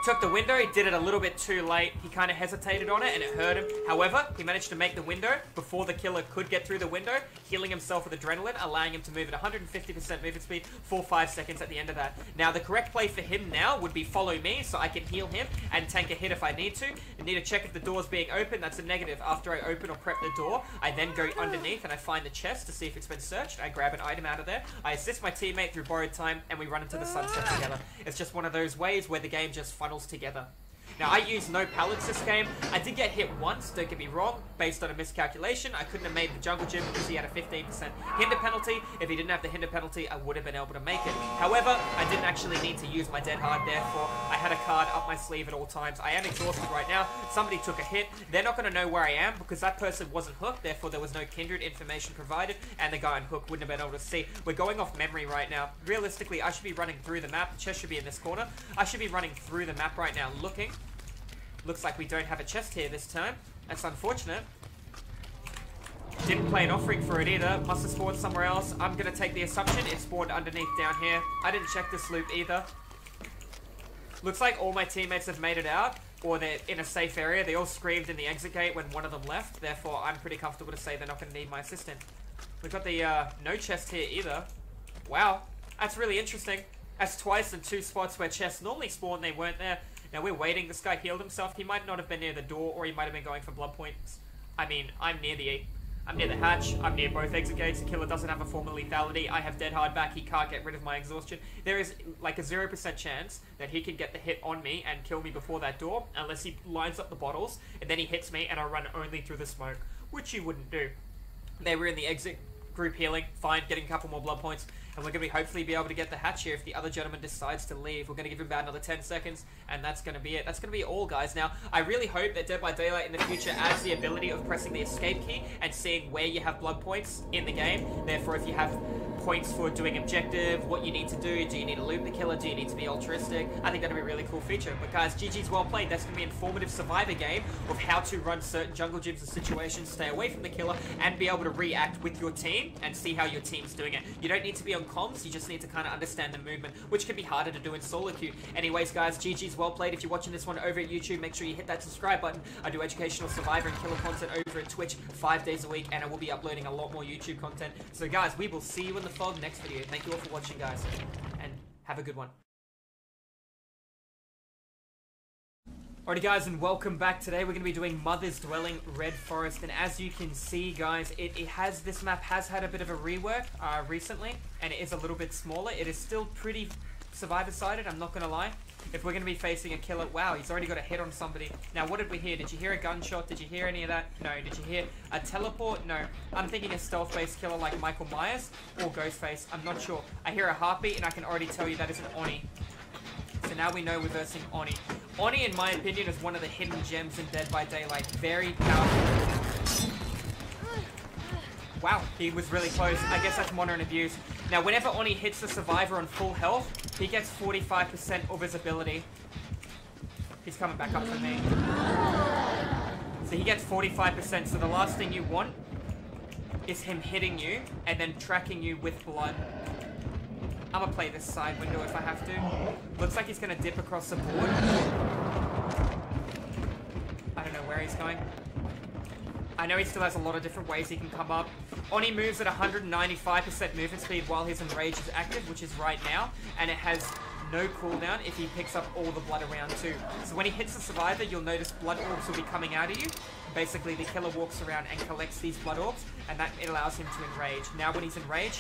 Took the window, he did it a little bit too late. He kind of hesitated on it and it hurt him. However, he managed to make the window before the killer could get through the window, healing himself with adrenaline, allowing him to move at 150% movement speed for 5 seconds at the end of that. Now, the correct play for him now would be follow me so I can heal him and tank a hit if I need to. I need to check if the door's being open. That's a negative. After I open or prep the door, I then go underneath and I find the chest to see if it's been searched. I grab an item out of there. I assist my teammate through borrowed time and we run into the sunset together. It's just one of those ways where the game just funnels together. Now, I used no pallets this game. I did get hit once, don't get me wrong, based on a miscalculation. I couldn't have made the jungle gym because he had a 15% hinder penalty. If he didn't have the hinder penalty, I would have been able to make it. However, I didn't actually need to use my Dead Hard, therefore, I had a card up my sleeve at all times. I am exhausted right now. Somebody took a hit. They're not going to know where I am because that person wasn't hooked, therefore there was no kindred information provided, and the guy on hook wouldn't have been able to see. We're going off memory right now. Realistically, I should be running through the map. The chest should be in this corner. I should be running through the map right now, looking. Looks like we don't have a chest here this time. That's unfortunate. Didn't play an offering for it either. Must have spawned somewhere else. I'm going to take the assumption it spawned underneath down here. I didn't check this loop either. Looks like all my teammates have made it out. or they're in a safe area. They all screamed in the exit gate when one of them left. Therefore, I'm pretty comfortable to say they're not going to need my assistant. We've got the no chest here either. Wow, that's really interesting. That's twice in 2 spots where chests normally spawn, they weren't there. Now we're waiting. This guy healed himself. He might not have been near the door, or he might have been going for blood points. I mean, I'm near the hatch. I'm near both exit gates. The killer doesn't have a form of lethality. I have dead hard back. He can't get rid of my exhaustion. There is like a 0% chance that he can get the hit on me and kill me before that door, unless he lines up the bottles, and then he hits me, and I run only through the smoke, which you wouldn't do. They were in the exit group healing, fine, getting a couple more blood points, and we're going to hopefully be able to get the hatch here if the other gentleman decides to leave. We're going to give him about another 10 seconds, and that's going to be it. That's going to be all, guys. Now, I really hope that Dead by Daylight in the future adds the ability of pressing the escape key and seeing where you have blood points in the game. Therefore, if you have points for doing objective, what you need to do you need to loot the killer, do you need to be altruistic? I think that'd be a really cool feature. But guys, GG's well played. That's going to be an informative survivor game of how to run certain jungle gyms and situations, stay away from the killer, and be able to react with your team and see how your team's doing it. You don't need to be on comms, you just need to kind of understand the movement, which can be harder to do in solo queue. Anyways, guys, GG's well played. If you're watching this one over at YouTube, make sure you hit that subscribe button. I do educational survivor and killer content over at Twitch 5 days a week, and I will be uploading a lot more YouTube content. So guys, we will see you in the fog next video. Thank you all for watching, guys, and have a good one. Alrighty guys, and welcome back. Today we're going to be doing Mother's Dwelling Red Forest, and as you can see, guys, this map has had a bit of a rework recently, and it is a little bit smaller. It is still pretty survivor-sided, I'm not going to lie. If we're going to be facing a killer, wow, he's already got a hit on somebody. Now, what did we hear? Did you hear a gunshot? Did you hear any of that? No. Did you hear a teleport? No. I'm thinking a stealth-based killer like Michael Myers or Ghostface. I'm not sure. I hear a heartbeat, and I can already tell you that is an Oni. So now we know we're versing Oni. Oni, in my opinion, is one of the hidden gems in Dead by Daylight. Very powerful. Wow, he was really close. I guess that's Modern Abuse. Now, whenever Oni hits the survivor on full health, he gets 45% of his ability. He's coming back up for me. So he gets 45%. So the last thing you want is him hitting you and then tracking you with blood. I'm gonna play this side window if I have to. Looks like he's gonna dip across the board. I don't know where he's going. I know he still has a lot of different ways he can come up. Oni moves at 195% movement speed while his Enrage is active, which is right now, and it has no cooldown if he picks up all the blood around too. So when he hits the survivor, you'll notice blood orbs will be coming out of you. Basically, the killer walks around and collects these blood orbs, and that it allows him to enrage. Now when he's enraged,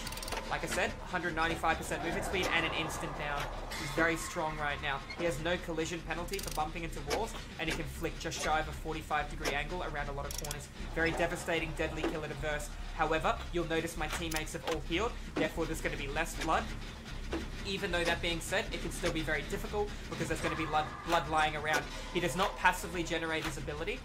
like I said, 195% movement speed and an instant down. He's very strong right now. He has no collision penalty for bumping into walls, and he can flick just shy of a 45-degree angle around a lot of corners. Very devastating, deadly killer to verse. However, you'll notice my teammates have all healed, therefore there's going to be less blood. Even though that being said, it can still be very difficult because there's going to be blood lying around. He does not passively generate his ability.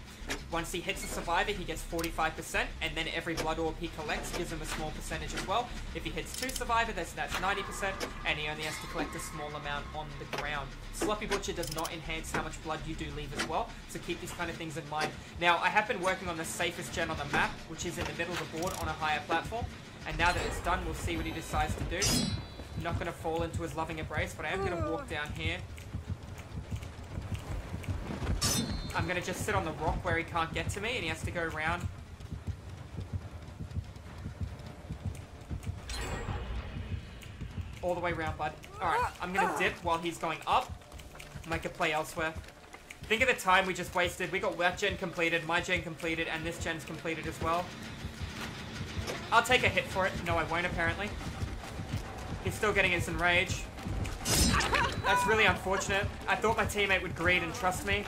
Once he hits a survivor, he gets 45%, and then every blood orb he collects gives him a small percentage as well. If he hits 2 survivor, that's 90%, and he only has to collect a small amount on the ground. Sloppy Butcher does not enhance how much blood you do leave as well, so keep these kind of things in mind. Now, I have been working on the safest gen on the map, which is in the middle of the board on a higher platform, and now that it's done, we'll see what he decides to do. I'm not going to fall into his loving embrace, but I am going to walk down here. I'm going to just sit on the rock where he can't get to me, and he has to go around. All the way around, bud. Alright, I'm going to dip while he's going up. Make a play elsewhere. Think of the time we just wasted. We got that gen completed, my gen completed, and this gen's completed as well. I'll take a hit for it. No, I won't, apparently. He's still getting his enrage. That's really unfortunate. I thought my teammate would greed and trust me.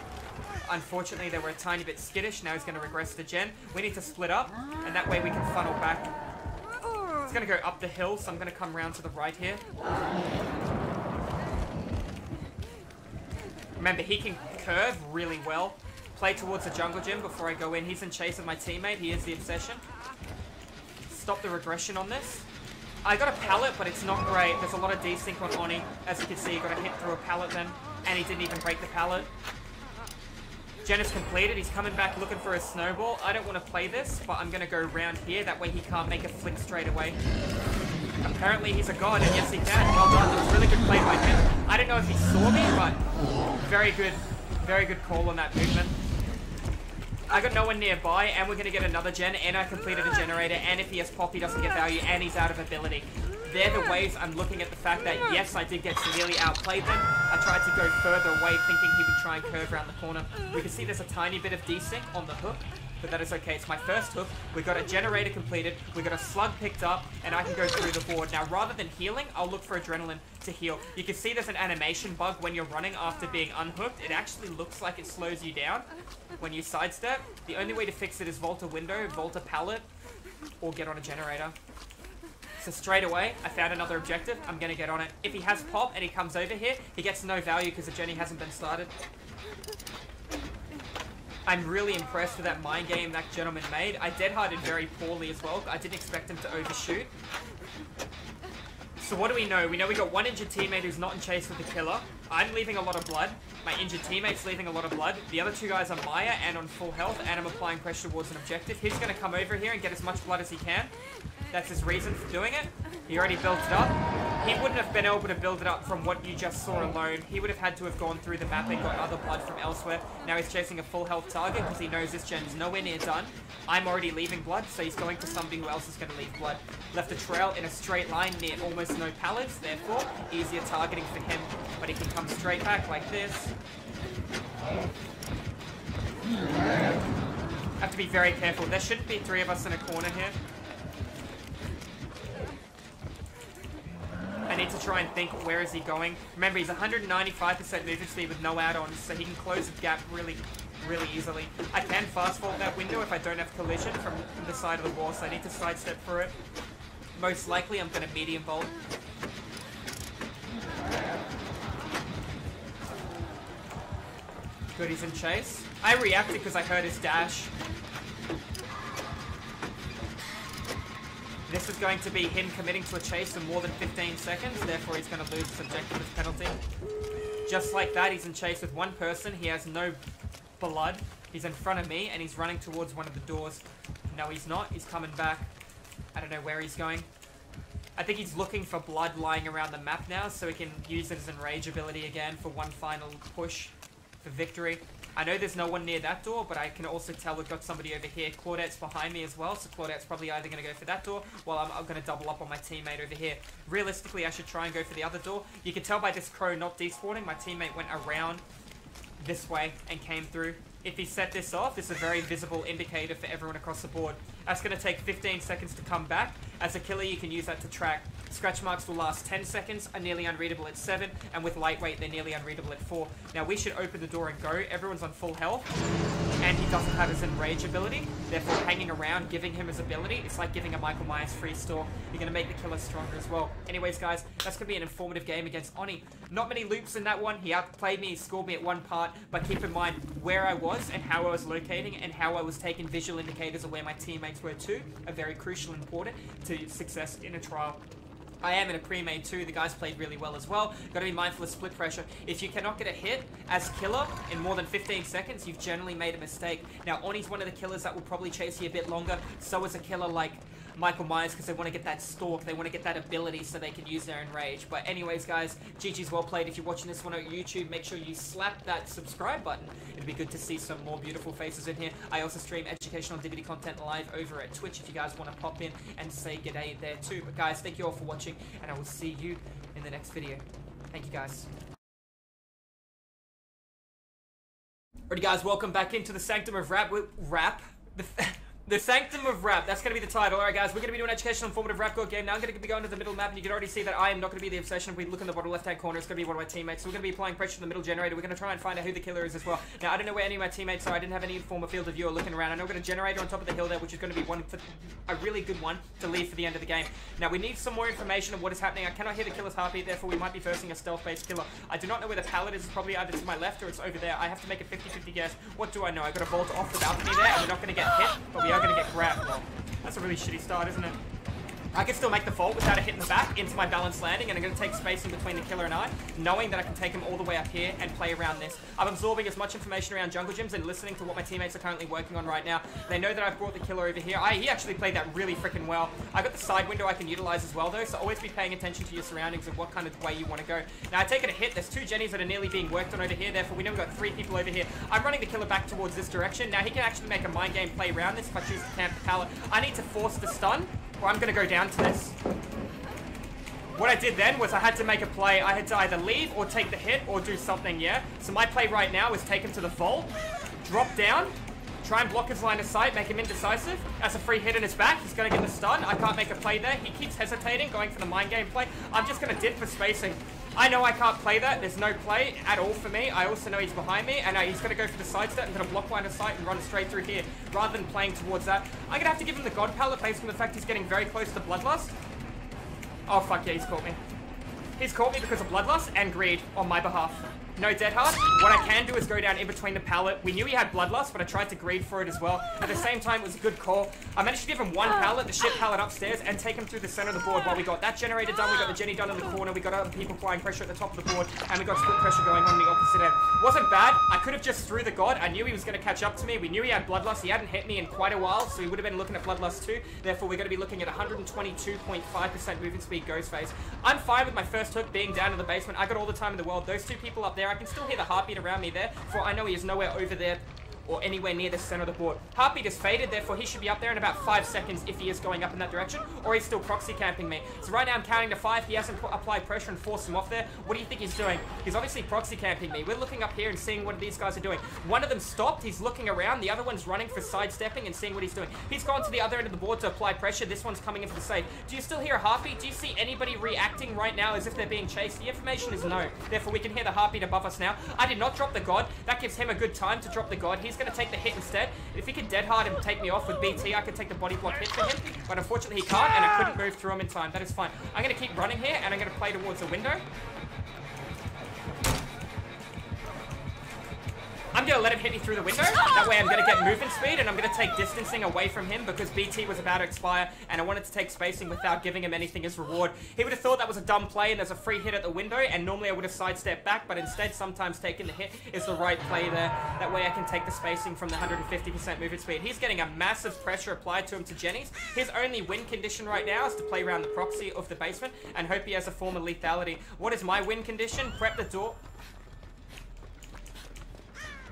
Unfortunately, they were a tiny bit skittish. Now he's going to regress the gen. We need to split up, and that way we can funnel back. It's going to go up the hill, so I'm going to come around to the right here. Remember, he can curve really well. Play towards the jungle gym before I go in. He's in chase of my teammate. He is the obsession. Stop the regression on this. I got a pallet, but it's not great. There's a lot of desync on Oni. As you can see, he got a hit through a pallet then, and he didn't even break the pallet. Gen is completed. He's coming back looking for a snowball. I don't want to play this, but I'm going to go around here. That way he can't make a flick straight away. Apparently he's a god, and yes he can. Well done. That was really good play by him. I don't know if he saw me, but very good Very good call on that movement. I got no one nearby, and we're going to get another gen, and I completed a generator, and if he has pop, he doesn't get value, and he's out of ability. They're the ways I'm looking at the fact that, yes, I did get severely outplayed them. I tried to go further away, thinking he would try and curve around the corner. We can see there's a tiny bit of desync on the hook, but that is okay. It's my first hook. We got a generator completed. We got a slug picked up, and I can go through the board. Now, rather than healing, I'll look for adrenaline to heal. You can see there's an animation bug when you're running after being unhooked. It actually looks like it slows you down when you sidestep. The only way to fix it is vault a window, vault a pallet, or get on a generator. So straight away, I found another objective. I'm going to get on it. If he has pop and he comes over here, he gets no value because the Jenny hasn't been started. I'm really impressed with that mind game that gentleman made. I dead-harded very poorly as well. I didn't expect him to overshoot. So what do we know? We know we got one injured teammate who's not in chase with the killer. I'm leaving a lot of blood. My injured teammate's leaving a lot of blood. The other two guys are Maya and on full health, and I'm applying pressure towards an objective. He's going to come over here and get as much blood as he can. That's his reason for doing it. He already built it up. He wouldn't have been able to build it up from what you just saw alone. He would have had to have gone through the map and got other blood from elsewhere. Now he's chasing a full health target because he knows this gen's nowhere near done. I'm already leaving blood, so he's going for somebody who else is going to leave blood. Left a trail in a straight line near almost no pallets, therefore easier targeting for him. But he can come straight back like this. Have to be very careful. There shouldn't be three of us in a corner here. I need to try and think, where is he going? Remember, he's 195% movement speed with no add-ons, so he can close the gap really easily. I can fast forward that window if I don't have collision from the side of the wall, so I need to sidestep for it. Most likely, I'm going to medium bolt. Good, he's in chase. I reacted because I heard his dash. This is going to be him committing to a chase for more than 15 seconds, therefore he's going to lose his objective as penalty. Just like that, he's in chase with one person, he has no blood, he's in front of me, and he's running towards one of the doors. No, he's not, he's coming back. I don't know where he's going. I think he's looking for blood lying around the map now, so he can use it as enrage ability again for one final push for victory. I know there's no one near that door, but I can also tell we've got somebody over here. Claudette's behind me as well, so Claudette's probably either going to go for that door, while I'm going to double up on my teammate over here. Realistically, I should try and go for the other door. You can tell by this crow not despawning, my teammate went around this way and came through. If he set this off, this is a very visible indicator for everyone across the board. That's going to take 15 seconds to come back. As a killer, you can use that to track. Scratch marks will last 10 seconds, are nearly unreadable at 7, and with lightweight, they're nearly unreadable at 4. Now, we should open the door and go. Everyone's on full health, and he doesn't have his enrage ability. Therefore, hanging around, giving him his ability, it's like giving a Michael Myers free store. You're going to make the killer stronger as well. Anyways, guys, that's going to be an informative game against Oni. Not many loops in that one. He outplayed me, he scored me at one part, but keep in mind where I was and how I was locating and how I was taking visual indicators of where my teammates were too are very crucial and important to success in a trial. I am in a pre-made too. The guys played really well as well. Got to be mindful of split pressure. If you cannot get a hit as killer in more than 15 seconds, you've generally made a mistake. Now, Oni's one of the killers that will probably chase you a bit longer. So is a killer like Michael Myers because they want to get that stalk. They want to get that ability so they can use their enrage. But anyways, guys, GG's well played. If you're watching this one on YouTube, make sure you slap that subscribe button. It'd be good to see some more beautiful faces in here. I also stream educational DVD content live over at Twitch if you guys want to pop in and say g'day there too. But guys, thank you all for watching, and I will see you in the next video. Thank you, guys. Alrighty, guys, welcome back into the Sanctum of Rap. The Sanctum of Rap, that's going to be the title. Alright guys, we're going to be doing an educational informative rap god game. Now I'm going to be going to the middle map, and you can already see that I am not going to be the obsession. If we look in the bottom left hand corner, it's going to be one of my teammates. So we're going to be applying pressure to the middle generator. We're going to try and find out who the killer is as well. Now I don't know where any of my teammates are. I didn't have any form of field of view or looking around. I know we're going to generator on top of the hill there, which is going to be a really good one to leave for the end of the game. Now we need some more information of what is happening. I cannot hear the killer's heartbeat, therefore we might be versing a stealth based killer. I do not know where the pallet is. It's probably either to my left or it's over there. I have to make a 50-50 guess. What do I know? I got a vault off the balcony there, and we're not going to get hit, but we are going to get grabbed. That's a really shitty start, isn't it? I can still make the fault without a hit in the back into my balanced landing, and I'm going to take spacing between the killer and I, knowing that I can take him all the way up here and play around this. I'm absorbing as much information around jungle gyms and listening to what my teammates are currently working on right now. They know that I've brought the killer over here. He actually played that really freaking well. I got the side window I can utilize as well though, so always be paying attention to your surroundings and what kind of way you want to go. Now I take it a hit. There's 2 Jennies that are nearly being worked on over here, therefore we know we've got 3 people over here. I'm running the killer back towards this direction. Now he can actually make a mind game play around this if I choose to camp the pallet. I need to force the stun, or I'm going to go down to this. What I did then was I had to make a play. I had to either leave or take the hit or do something, yeah? So my play right now is take him to the vault, drop down, try and block his line of sight, make him indecisive. That's a free hit in his back. He's going to get the stun. I can't make a play there. He keeps hesitating, going for the mind game play. I'm just going to dip for spacing. I know I can't play that. There's no play at all for me. I also know he's behind me, and he's going to go for the sidestep and going to block line of sight and run straight through here, rather than playing towards that. I'm going to have to give him the God Palette based on the fact he's getting very close to Bloodlust. Oh, fuck yeah, he's caught me. He's caught me because of Bloodlust and Greed on my behalf. No Dead Hard. What I can do is go down in between the pallet. We knew he had Bloodlust, but I tried to greed for it as well. At the same time, it was a good call. I managed to give him 1 pallet, the shit pallet upstairs, and take him through the center of the board. While we got that generator done, we got the Jenny done in the corner, we got other people applying pressure at the top of the board, and we got split pressure going on the opposite end. Wasn't bad. I could have just threw the God. I knew he was going to catch up to me. We knew he had Bloodlust. He hadn't hit me in quite a while, so we would have been looking at Bloodlust too. Therefore, we're going to be looking at 122.5% movement speed ghost phase. I'm fine with my first hook being down in the basement. I got all the time in the world. Those 2 people up there, I can still hear the heartbeat around me there, for I know he is nowhere over there or anywhere near the center of the board. Heartbeat is faded, therefore he should be up there in about 5 seconds if he is going up in that direction, or he's still proxy camping me. So right now I'm counting to 5. He hasn't applied pressure and forced him off there. What do you think he's doing? He's obviously proxy camping me. We're looking up here and seeing what these guys are doing. One of them stopped. He's looking around. The other one's running for sidestepping and seeing what he's doing. He's gone to the other end of the board to apply pressure. This one's coming in for the save. Do you still hear a heartbeat? Do you see anybody reacting right now as if they're being chased? The information is no. Therefore we can hear the heartbeat above us now. I did not drop the God. That gives him a good time to drop the God. He's going to take the hit instead. If he could dead hard and take me off with BT, I could take the body block hit for him, but unfortunately he can't, and I couldn't move through him in time. That is fine. I'm going to keep running here, and I'm going to play towards the window. I'm going to let him hit me through the window. That way I'm going to get movement speed, and I'm going to take distancing away from him because BT was about to expire, and I wanted to take spacing without giving him anything as reward. He would have thought that was a dumb play, and there's a free hit at the window, and normally I would have sidestepped back, but instead sometimes taking the hit is the right play there. That way I can take the spacing from the 150% movement speed. He's getting a massive pressure applied to him to Jenny's. His only win condition right now is to play around the proxy of the basement and hope he has a form of lethality. What is my win condition? Prep the door.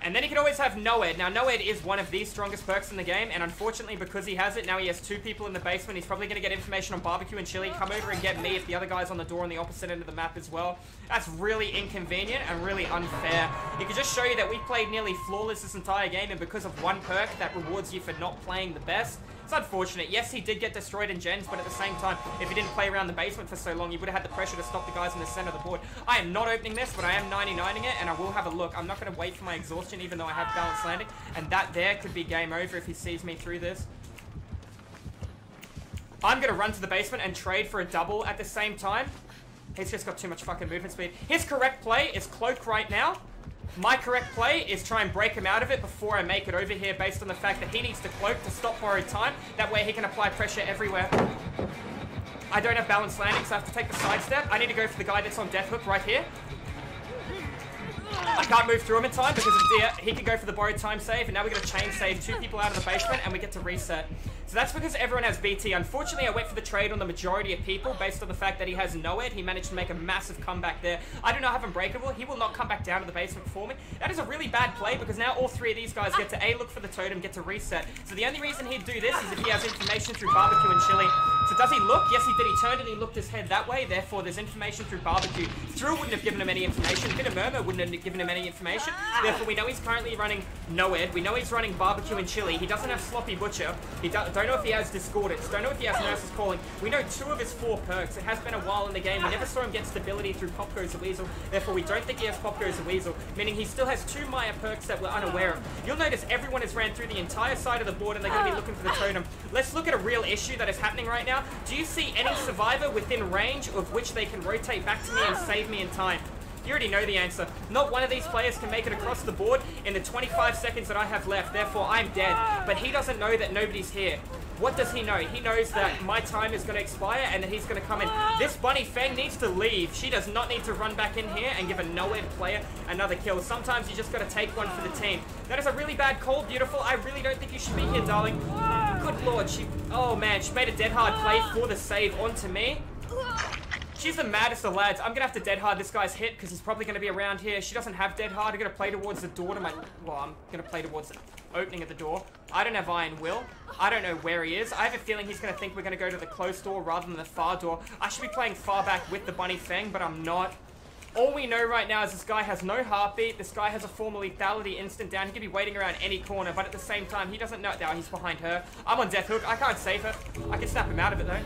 And then he can always have No-Ed. Now, No-Ed is one of the strongest perks in the game, and unfortunately, because he has it, now he has 2 people in the basement. He's probably going to get information on barbecue and chili, come over and get me if the other guy's on the door on the opposite end of the map as well. That's really inconvenient and really unfair. It could just show you that we played nearly flawless this entire game, and because of one perk that rewards you for not playing the best, it's unfortunate. Yes, he did get destroyed in gens, but at the same time, if he didn't play around the basement for so long, he would have had the pressure to stop the guys in the center of the board. I am not opening this, but I am 99ing it, and I will have a look. I'm not going to wait for my exhaustion, even though I have balanced landing, and that there could be game over if he sees me through this. I'm going to run to the basement and trade for a double at the same time. He's just got too much fucking movement speed. His correct play is cloak right now. My correct play is try and break him out of it before I make it over here based on the fact that he needs to cloak to stop borrowed time. That way he can apply pressure everywhere. I don't have balanced landing, so I have to take the sidestep. I need to go for the guy that's on death hook right here. I can't move through him in time because of deer. He can go for the borrowed time save, and now we got to chain save 2 people out of the basement, and we get to reset. So that's because everyone has BT. Unfortunately, I went for the trade on the majority of people based on the fact that he has No-Ed. He managed to make a massive comeback there. I do not have Unbreakable. He will not come back down to the basement for me. That is a really bad play because now all 3 of these guys get to A, look for the totem, get to reset. So the only reason he'd do this is if he has information through barbecue and chili. So does he look? Yes, he did. He turned and he looked his head that way. Therefore, there's information through barbecue. Thrill wouldn't have given him any information. Bit of Murmur wouldn't have given him any information. Therefore, we know he's currently running No-Ed. We know he's running barbecue and chili. He doesn't have Sloppy Butcher. Don't know if he has Discordance. Don't know if he has Nurse's Calling. We know 2 of his 4 perks. It has been a while in the game. We never saw him get stability through Pop Goes the Weasel. Therefore, we don't think he has Pop Goes the Weasel, meaning he still has 2 Maya perks that we're unaware of. You'll notice everyone has ran through the entire side of the board and they're going to be looking for the totem. Let's look at a real issue that is happening right now. Do you see any survivor within range of which they can rotate back to me and save me in time? You already know the answer. Not one of these players can make it across the board in the 25 seconds that I have left. Therefore, I'm dead. But he doesn't know that nobody's here. What does he know? He knows that my time is going to expire and that he's going to come in. This Bunny Fang needs to leave. She does not need to run back in here and give a nowhere player another kill. Sometimes you just got to take one for the team. That is a really bad call, Beautiful. I really don't think you should be here, darling. Good lord, oh man, she made a dead hard play for the save onto me. She's the maddest of lads. I'm going to have to dead hard this guy's hit because he's probably going to be around here. She doesn't have dead hard. I'm going to play towards the door to my... Well, I'm going to play towards the opening of the door. I don't have Iron Will. I don't know where he is. I have a feeling he's going to think we're going to go to the closed door rather than the far door. I should be playing far back with the Bunny Fang, but I'm not. All we know right now is this guy has no heartbeat. This guy has a formal lethality instant down. He could be waiting around any corner, but at the same time, he doesn't know. Now he's behind her. I'm on death hook. I can't save her. I can snap him out of it, though.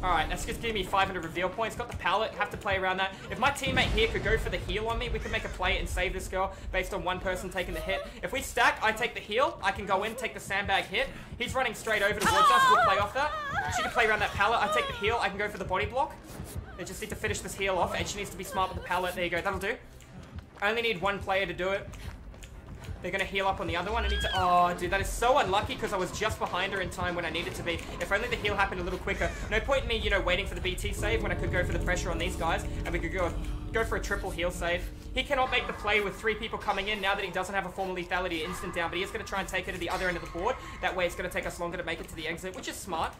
Alright, that's just giving me 500 reveal points. Got the pallet, have to play around that. If my teammate here could go for the heal on me, we could make a play and save this girl based on one person taking the hit. If we stack, I take the heal. I can go in, take the sandbag hit. He's running straight over towards us. We'll play off that. She can play around that pallet. I take the heal. I can go for the body block. They just need to finish this heal off, and she needs to be smart with the pallet. There you go. That'll do. I only need one player to do it. They're going to heal up on the other one. I need to... Oh, dude, that is so unlucky because I was just behind her in time when I needed to be. If only the heal happened a little quicker. No point in me, you know, waiting for the BT save when I could go for the pressure on these guys and we could go for a triple heal save. He cannot make the play with 3 people coming in now that he doesn't have a formal lethality instant down, but he is going to try and take it to the other end of the board. That way it's going to take us longer to make it to the exit, which is smart.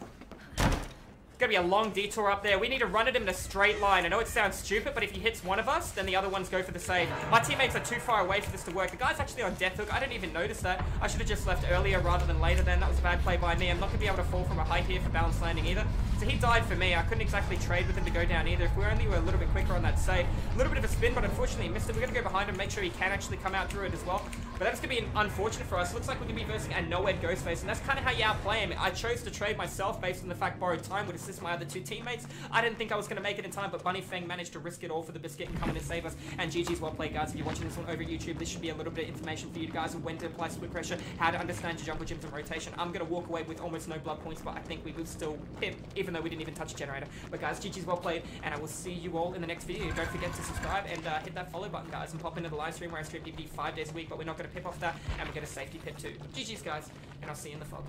Gonna be a long detour up there. We need to run at him in a straight line. I know it sounds stupid, but if he hits one of us, then the other ones go for the save. My teammates are too far away for this to work. The guy's actually on death hook. I didn't even notice that. I should have just left earlier rather than later then. That was a bad play by me. I'm not gonna be able to fall from a height here for balance landing either. So he died for me. I couldn't exactly trade with him to go down either. If we only were a little bit quicker on that save. A little bit of a spin, but unfortunately he missed it. We're gonna go behind him, make sure he can actually come out through it as well. But that's gonna be unfortunate for us. Looks like we're gonna be versing a no-ed Ghostface, and that's kind of how you outplay him. I chose to trade myself based on the fact borrowed time would assist my other 2 teammates. I didn't think I was going to make it in time, but Bunny Fang managed to risk it all for the biscuit and come in and save us. And GG's well played, guys. If you're watching this one over at YouTube, this should be a little bit of information for you guys on when to apply split pressure, how to understand your jungle gyms and rotation. I'm going to walk away with almost no blood points, but I think we will still pip, even though we didn't even touch a generator. But guys, GG's well played, and I will see you all in the next video. Don't forget to subscribe and hit that follow button, guys, and pop into the live stream where I stream PvP 5 days a week, but we're not going to pip off that, and we're going to safety pip too. GG's, guys, and I'll see you in the fog.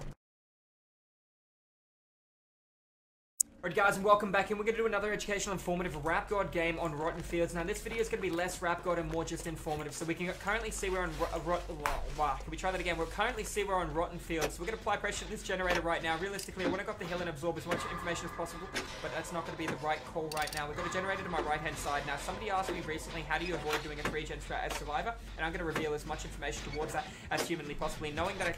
Alright guys, and welcome back, and we're going to do another educational informative Rap God game on Rotten Fields. Now this video is going to be less Rap God and more just informative, so we can currently see we're on can we try that again? We'll currently see we're on Rotten Fields, so we're going to apply pressure to this generator right now. Realistically, I want to go up the hill and absorb as much information as possible, but that's not going to be the right call right now. We've got a generator to my right hand side. Now somebody asked me recently, how do you avoid doing a 3-gen strat as Survivor? And I'm going to reveal as much information towards that as humanly possibly, knowing that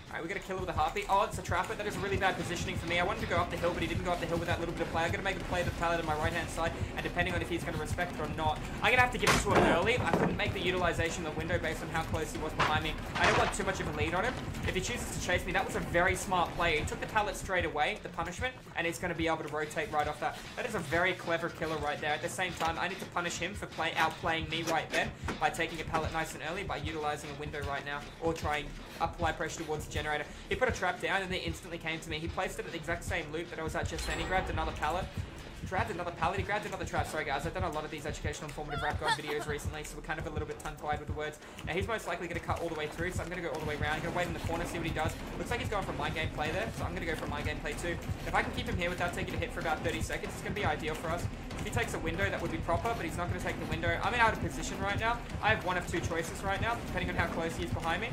Alright, we're going to kill it with a heartbeat. Oh, it's a trapper. That is really bad positioning for me. I wanted to go up the hill, but he didn't go up the hill with that little bit of play. I'm going to make a play of the pallet on my right-hand side, and depending on if he's going to respect it or not, I'm going to have to give it to him early. I couldn't make the utilization of the window based on how close he was behind me. I don't want too much of a lead on him. If he chooses to chase me, that was a very smart play. He took the pallet straight away, the punishment, and he's going to be able to rotate right off that. That is a very clever killer right there. At the same time, I need to punish him for outplaying me right then by taking a pallet nice and early, by utilizing a window right now, or trying apply pressure towards the generator. He put a trap down and they instantly came to me. He placed it at the exact same loop that I was at just then. He grabbed another pallet. Grabbed another pallet. He grabbed another trap. Sorry guys, I've done a lot of these educational informative Rap God videos recently, so we're kind of a little bit tongue-tied with the words. Now he's most likely going to cut all the way through, so I'm going to go all the way around. I'm going to wait in the corner, see what he does. Looks like he's going for my gameplay there, so I'm going to go for my gameplay too. If I can keep him here without taking a hit for about 30 seconds, it's going to be ideal for us. If he takes a window, that would be proper, but he's not going to take the window. I'm out of position right now. I have one of 2 choices right now, depending on how close he is behind me.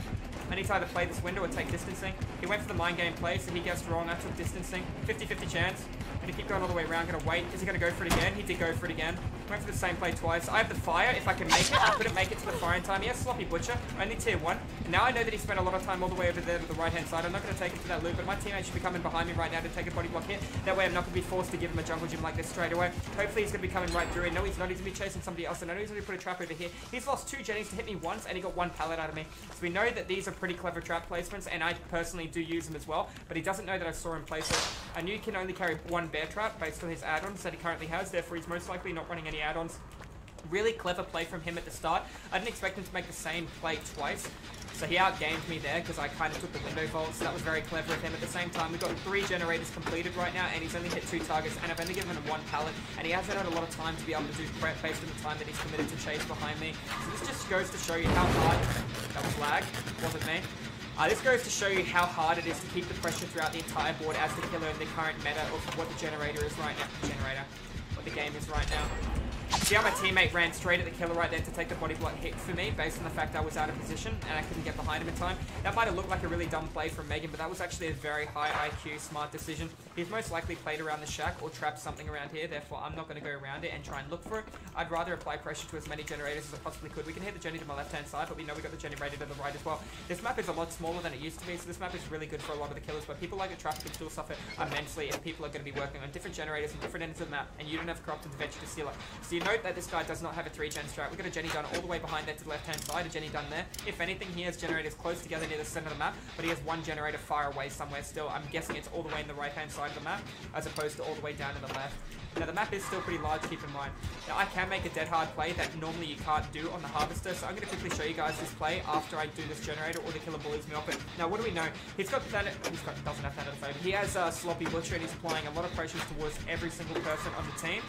I need to either play this window or take distancing. He went for the mind game play, so he guessed wrong. I took distancing. 50-50 chance. I'm going to keep going all the way around. Going to wait. Is he going to go for it again? He did go for it again. Went for the same play twice. I have the fire if I can make it. I couldn't make it to the fire in time. He has Sloppy Butcher. Only tier 1. And now I know that he spent a lot of time all the way over there to the right-hand side. I'm not going to take him to that loop, but my teammate should be coming behind me right now to take a body block hit. That way I'm not going to be forced to give him a jungle gym like this straight away. Hopefully he's going to be coming right through. And no, he's not. He's going to be chasing somebody else. And I know he's going to put a trap over here. He's lost 2 jennies to hit me once, and he got 1 pallet out of me. So we know that these are pretty clever trap placements, and I personally do use them as well. But he doesn't know that I saw him place it. I knew he can only carry 1 bear trap based on his add-ons that he currently has. Therefore, he's most likely not running any add-ons. Really clever play from him at the start. I didn't expect him to make the same play twice. So he outgamed me there because I kind of took the window vault. So that was very clever of him. At the same time, we've got 3 generators completed right now, and he's only hit 2 targets, and I've only given him 1 pallet, and he hasn't had a lot of time to be able to do prep based on the time that he's committed to chase behind me. So this just goes to show you how hard... That was lag. Wasn't me. This goes to show you how hard it is to keep the pressure throughout the entire board as the killer in the current meta of what the generator is right now. What the game is right now. See how my teammate ran straight at the killer right there to take the body block hit for me based on the fact I was out of position and I couldn't get behind him in time. That might have looked like a really dumb play from Megan, but that was actually a very high IQ, smart decision. He's most likely played around the shack or trapped something around here, therefore I'm not going to go around it and try and look for it. I'd rather apply pressure to as many generators as I possibly could. We can hit the Jenny to my left-hand side, but we know we got the generator to the right as well. This map is a lot smaller than it used to be, so this map is really good for a lot of the killers, but people like the trap can still suffer immensely if people are going to be working on different generators and different ends of the map, and you don't have corrupted the venture to seal it. So you note that this guy does not have a 3-gen strat. We've got a Jenny done all the way behind there to the left-hand side, a Jenny done there. If anything, he has generators close together near the center of the map, but he has one generator far away somewhere still. I'm guessing it's all the way in the right-hand side of the map, as opposed to all the way down to the left. Now, the map is still pretty large, keep in mind. Now, I can make a dead hard play that normally you can't do on the Harvester, so I'm going to quickly show you guys this play after I do this generator or the killer bullies me off it. Now, what do we know? He's got doesn't have that at the favor. He has Sloppy Butcher, and he's applying a lot of pressures towards every single person on the team.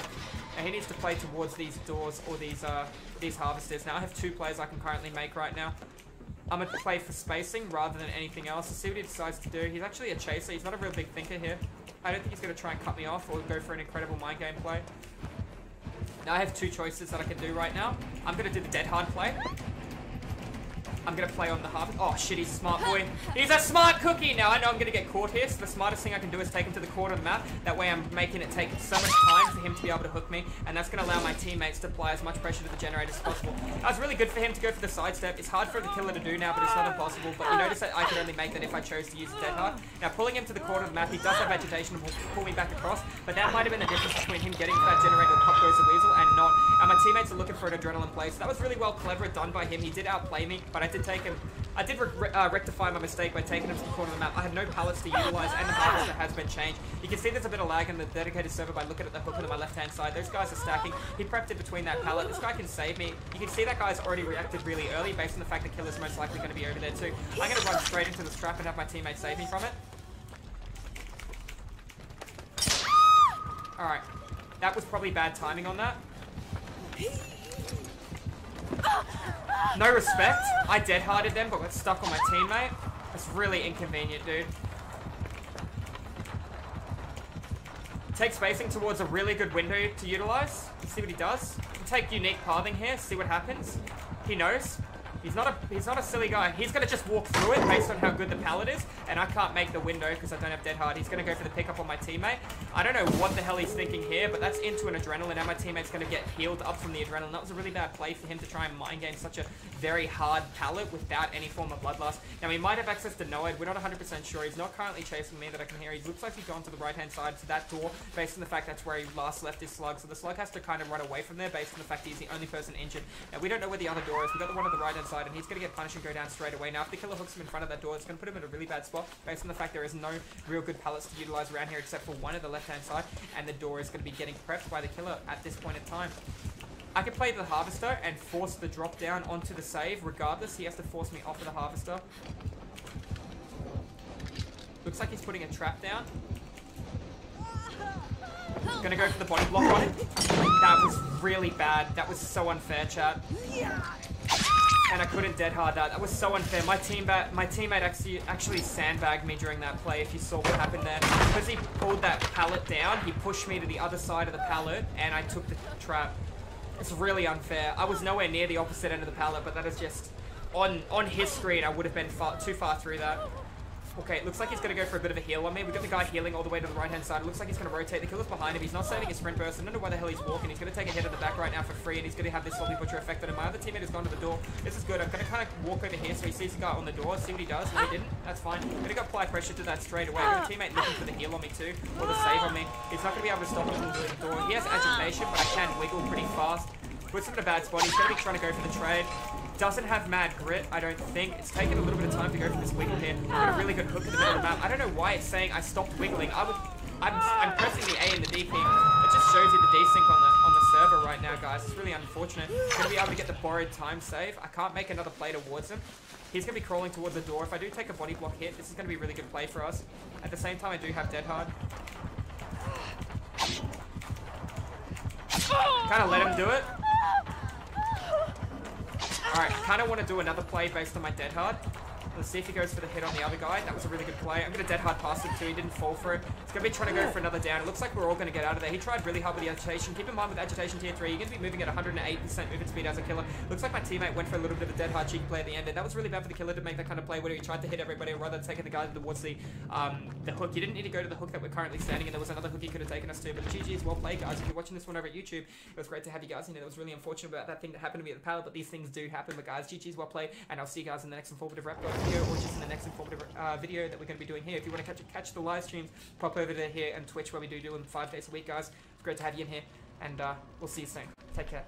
And he needs to play towards these doors or these Harvesters. Now, I have 2 plays I can currently make right now. I'm going to play for spacing rather than anything else. Let's see what he decides to do. He's actually a chaser. He's not a real big thinker here. I don't think he's going to try and cut me off or go for an incredible mind game play. Now I have 2 choices that I can do right now. I'm going to do the dead hard play. I'm going to play on the harvest. Oh shit, he's a smart boy. He's a smart cookie! Now I know I'm going to get caught here, so the smartest thing I can do is take him to the corner of the map. That way I'm making it take so much time for him to be able to hook me, and that's going to allow my teammates to apply as much pressure to the generator as possible. That was really good for him to go for the sidestep. It's hard for the killer to do now, but it's not impossible. But you notice that I could only make that if I chose to use the dead hard. Now pulling him to the corner of the map, he does have agitation and will pull me back across, but that might have been the difference between him getting to that generator and pop goes the weasel and not. And my teammates are looking for an adrenaline play, so that was really well clever done by him. He did outplay me, but I did take him. I did rectify my mistake by taking him to the corner of the map. I had no pallets to utilize, and the harvester has been changed. You can see there's a bit of lag in the dedicated server by looking at the hook on my left-hand side. Those guys are stacking. He prepped it between that pallet. This guy can save me. You can see that guy's already reacted really early based on the fact the killer's most likely going to be over there too. I'm going to run straight into this trap and have my teammate save me from it. Alright. That was probably bad timing on that. No respect. I dead-harded them, but got stuck on my teammate. That's really inconvenient, dude. Take spacing towards a really good window to utilize. See what he does. Take unique pathing here, see what happens. He knows. He's not a silly guy. He's going to just walk through it based on how good the pallet is, and I can't make the window because I don't have dead hard. He's going to go for the pickup on my teammate. I don't know what the hell he's thinking here, but that's into an adrenaline, and my teammate's going to get healed up from the adrenaline. That was a really bad play for him to try and mind game such a very hard pallet without any form of bloodlust. Now, he might have access to Noed. We're not 100% sure. He's not currently chasing me that I can hear. He looks like he's gone to the right-hand side to that door based on the fact that's where he last left his slug. So the slug has to kind of run away from there based on the fact he's the only person injured. Now, we don't know where the other door is. We've got the one on the right-hand side, and he's going to get punished and go down straight away. Now, if the killer hooks him in front of that door, it's going to put him in a really bad spot based on the fact there is no real good pallets to utilize around here except for one at the left-hand side, and the door is going to be getting prepped by the killer at this point in time. I can play the harvester and force the drop down onto the save regardless. He has to force me off of the harvester. Looks like he's putting a trap down. Gonna go for the body block on him. That was really bad. That was so unfair, chat. And I couldn't dead hard that. That was so unfair. My teammate actually sandbagged me during that play, if you saw what happened there. Because he pulled that pallet down, he pushed me to the other side of the pallet, and I took the trap. It's really unfair. I was nowhere near the opposite end of the pallet, but that is just... On his screen, I would have been too far through that. Okay, it looks like he's going to go for a bit of a heal on me. We've got the guy healing all the way to the right-hand side. It looks like he's going to rotate. The killer's behind him. He's not saving his sprint burst. I don't know why the hell he's walking. He's going to take a hit at the back right now for free, and he's going to have this Sloppy Butcher effect on him. My other teammate has gone to the door. This is good. I'm going to kind of walk over here so he sees the guy on the door, see what he does. No, he didn't. That's fine. I'm going to apply pressure to that straight away. I've got a teammate looking for the heal on me too, or the save on me. He's not going to be able to stop him from doing the door. He has agitation, but I can wiggle pretty fast. Puts him in a bad spot. He's going to be trying to go for the trade. Doesn't have mad grit, I don't think. It's taken a little bit of time to go for this wiggle here. Got a really good hook in the middle of the map. I don't know why it's saying I stopped wiggling. I'm pressing the A and the D key. It just shows you the desync on the server right now, guys. It's really unfortunate. Gonna be able to get the borrowed time save. I can't make another play towards him. He's gonna be crawling towards the door. If I do take a body block hit, this is gonna be a really good play for us. At the same time, I do have dead hard. Kind of let him do it. Alright, kind of want to do another play based on my dead hard. Let's see if he goes for the hit on the other guy. That was a really good play. I'm going to dead hard past him too. He didn't fall for it. He's going to be trying to go for another down. It looks like we're all going to get out of there. He tried really hard with the agitation. Keep in mind with agitation tier 3, you're going to be moving at 108% movement speed as a killer. Looks like my teammate went for a little bit of a dead hard cheeky play at the end, and that was really bad for the killer to make that kind of play where he tried to hit everybody rather than taking the guy towards the hook. You didn't need to go to the hook that we're currently standing in. There was another hook he could have taken us to, but GG is well played, guys. If you're watching this one over at YouTube, it was great to have you guys in there. It was really unfortunate about that thing that happened to me at the pallet, but these things do happen. But guys, GG is well played, and I'll see you guys in the next informative rap god video, or just in the next informative video that we're going to be doing here. If you want to catch the live streams, pop over to here and Twitch, where we do them 5 days a week, guys. It's great to have you in here, and we'll see you soon. Take care.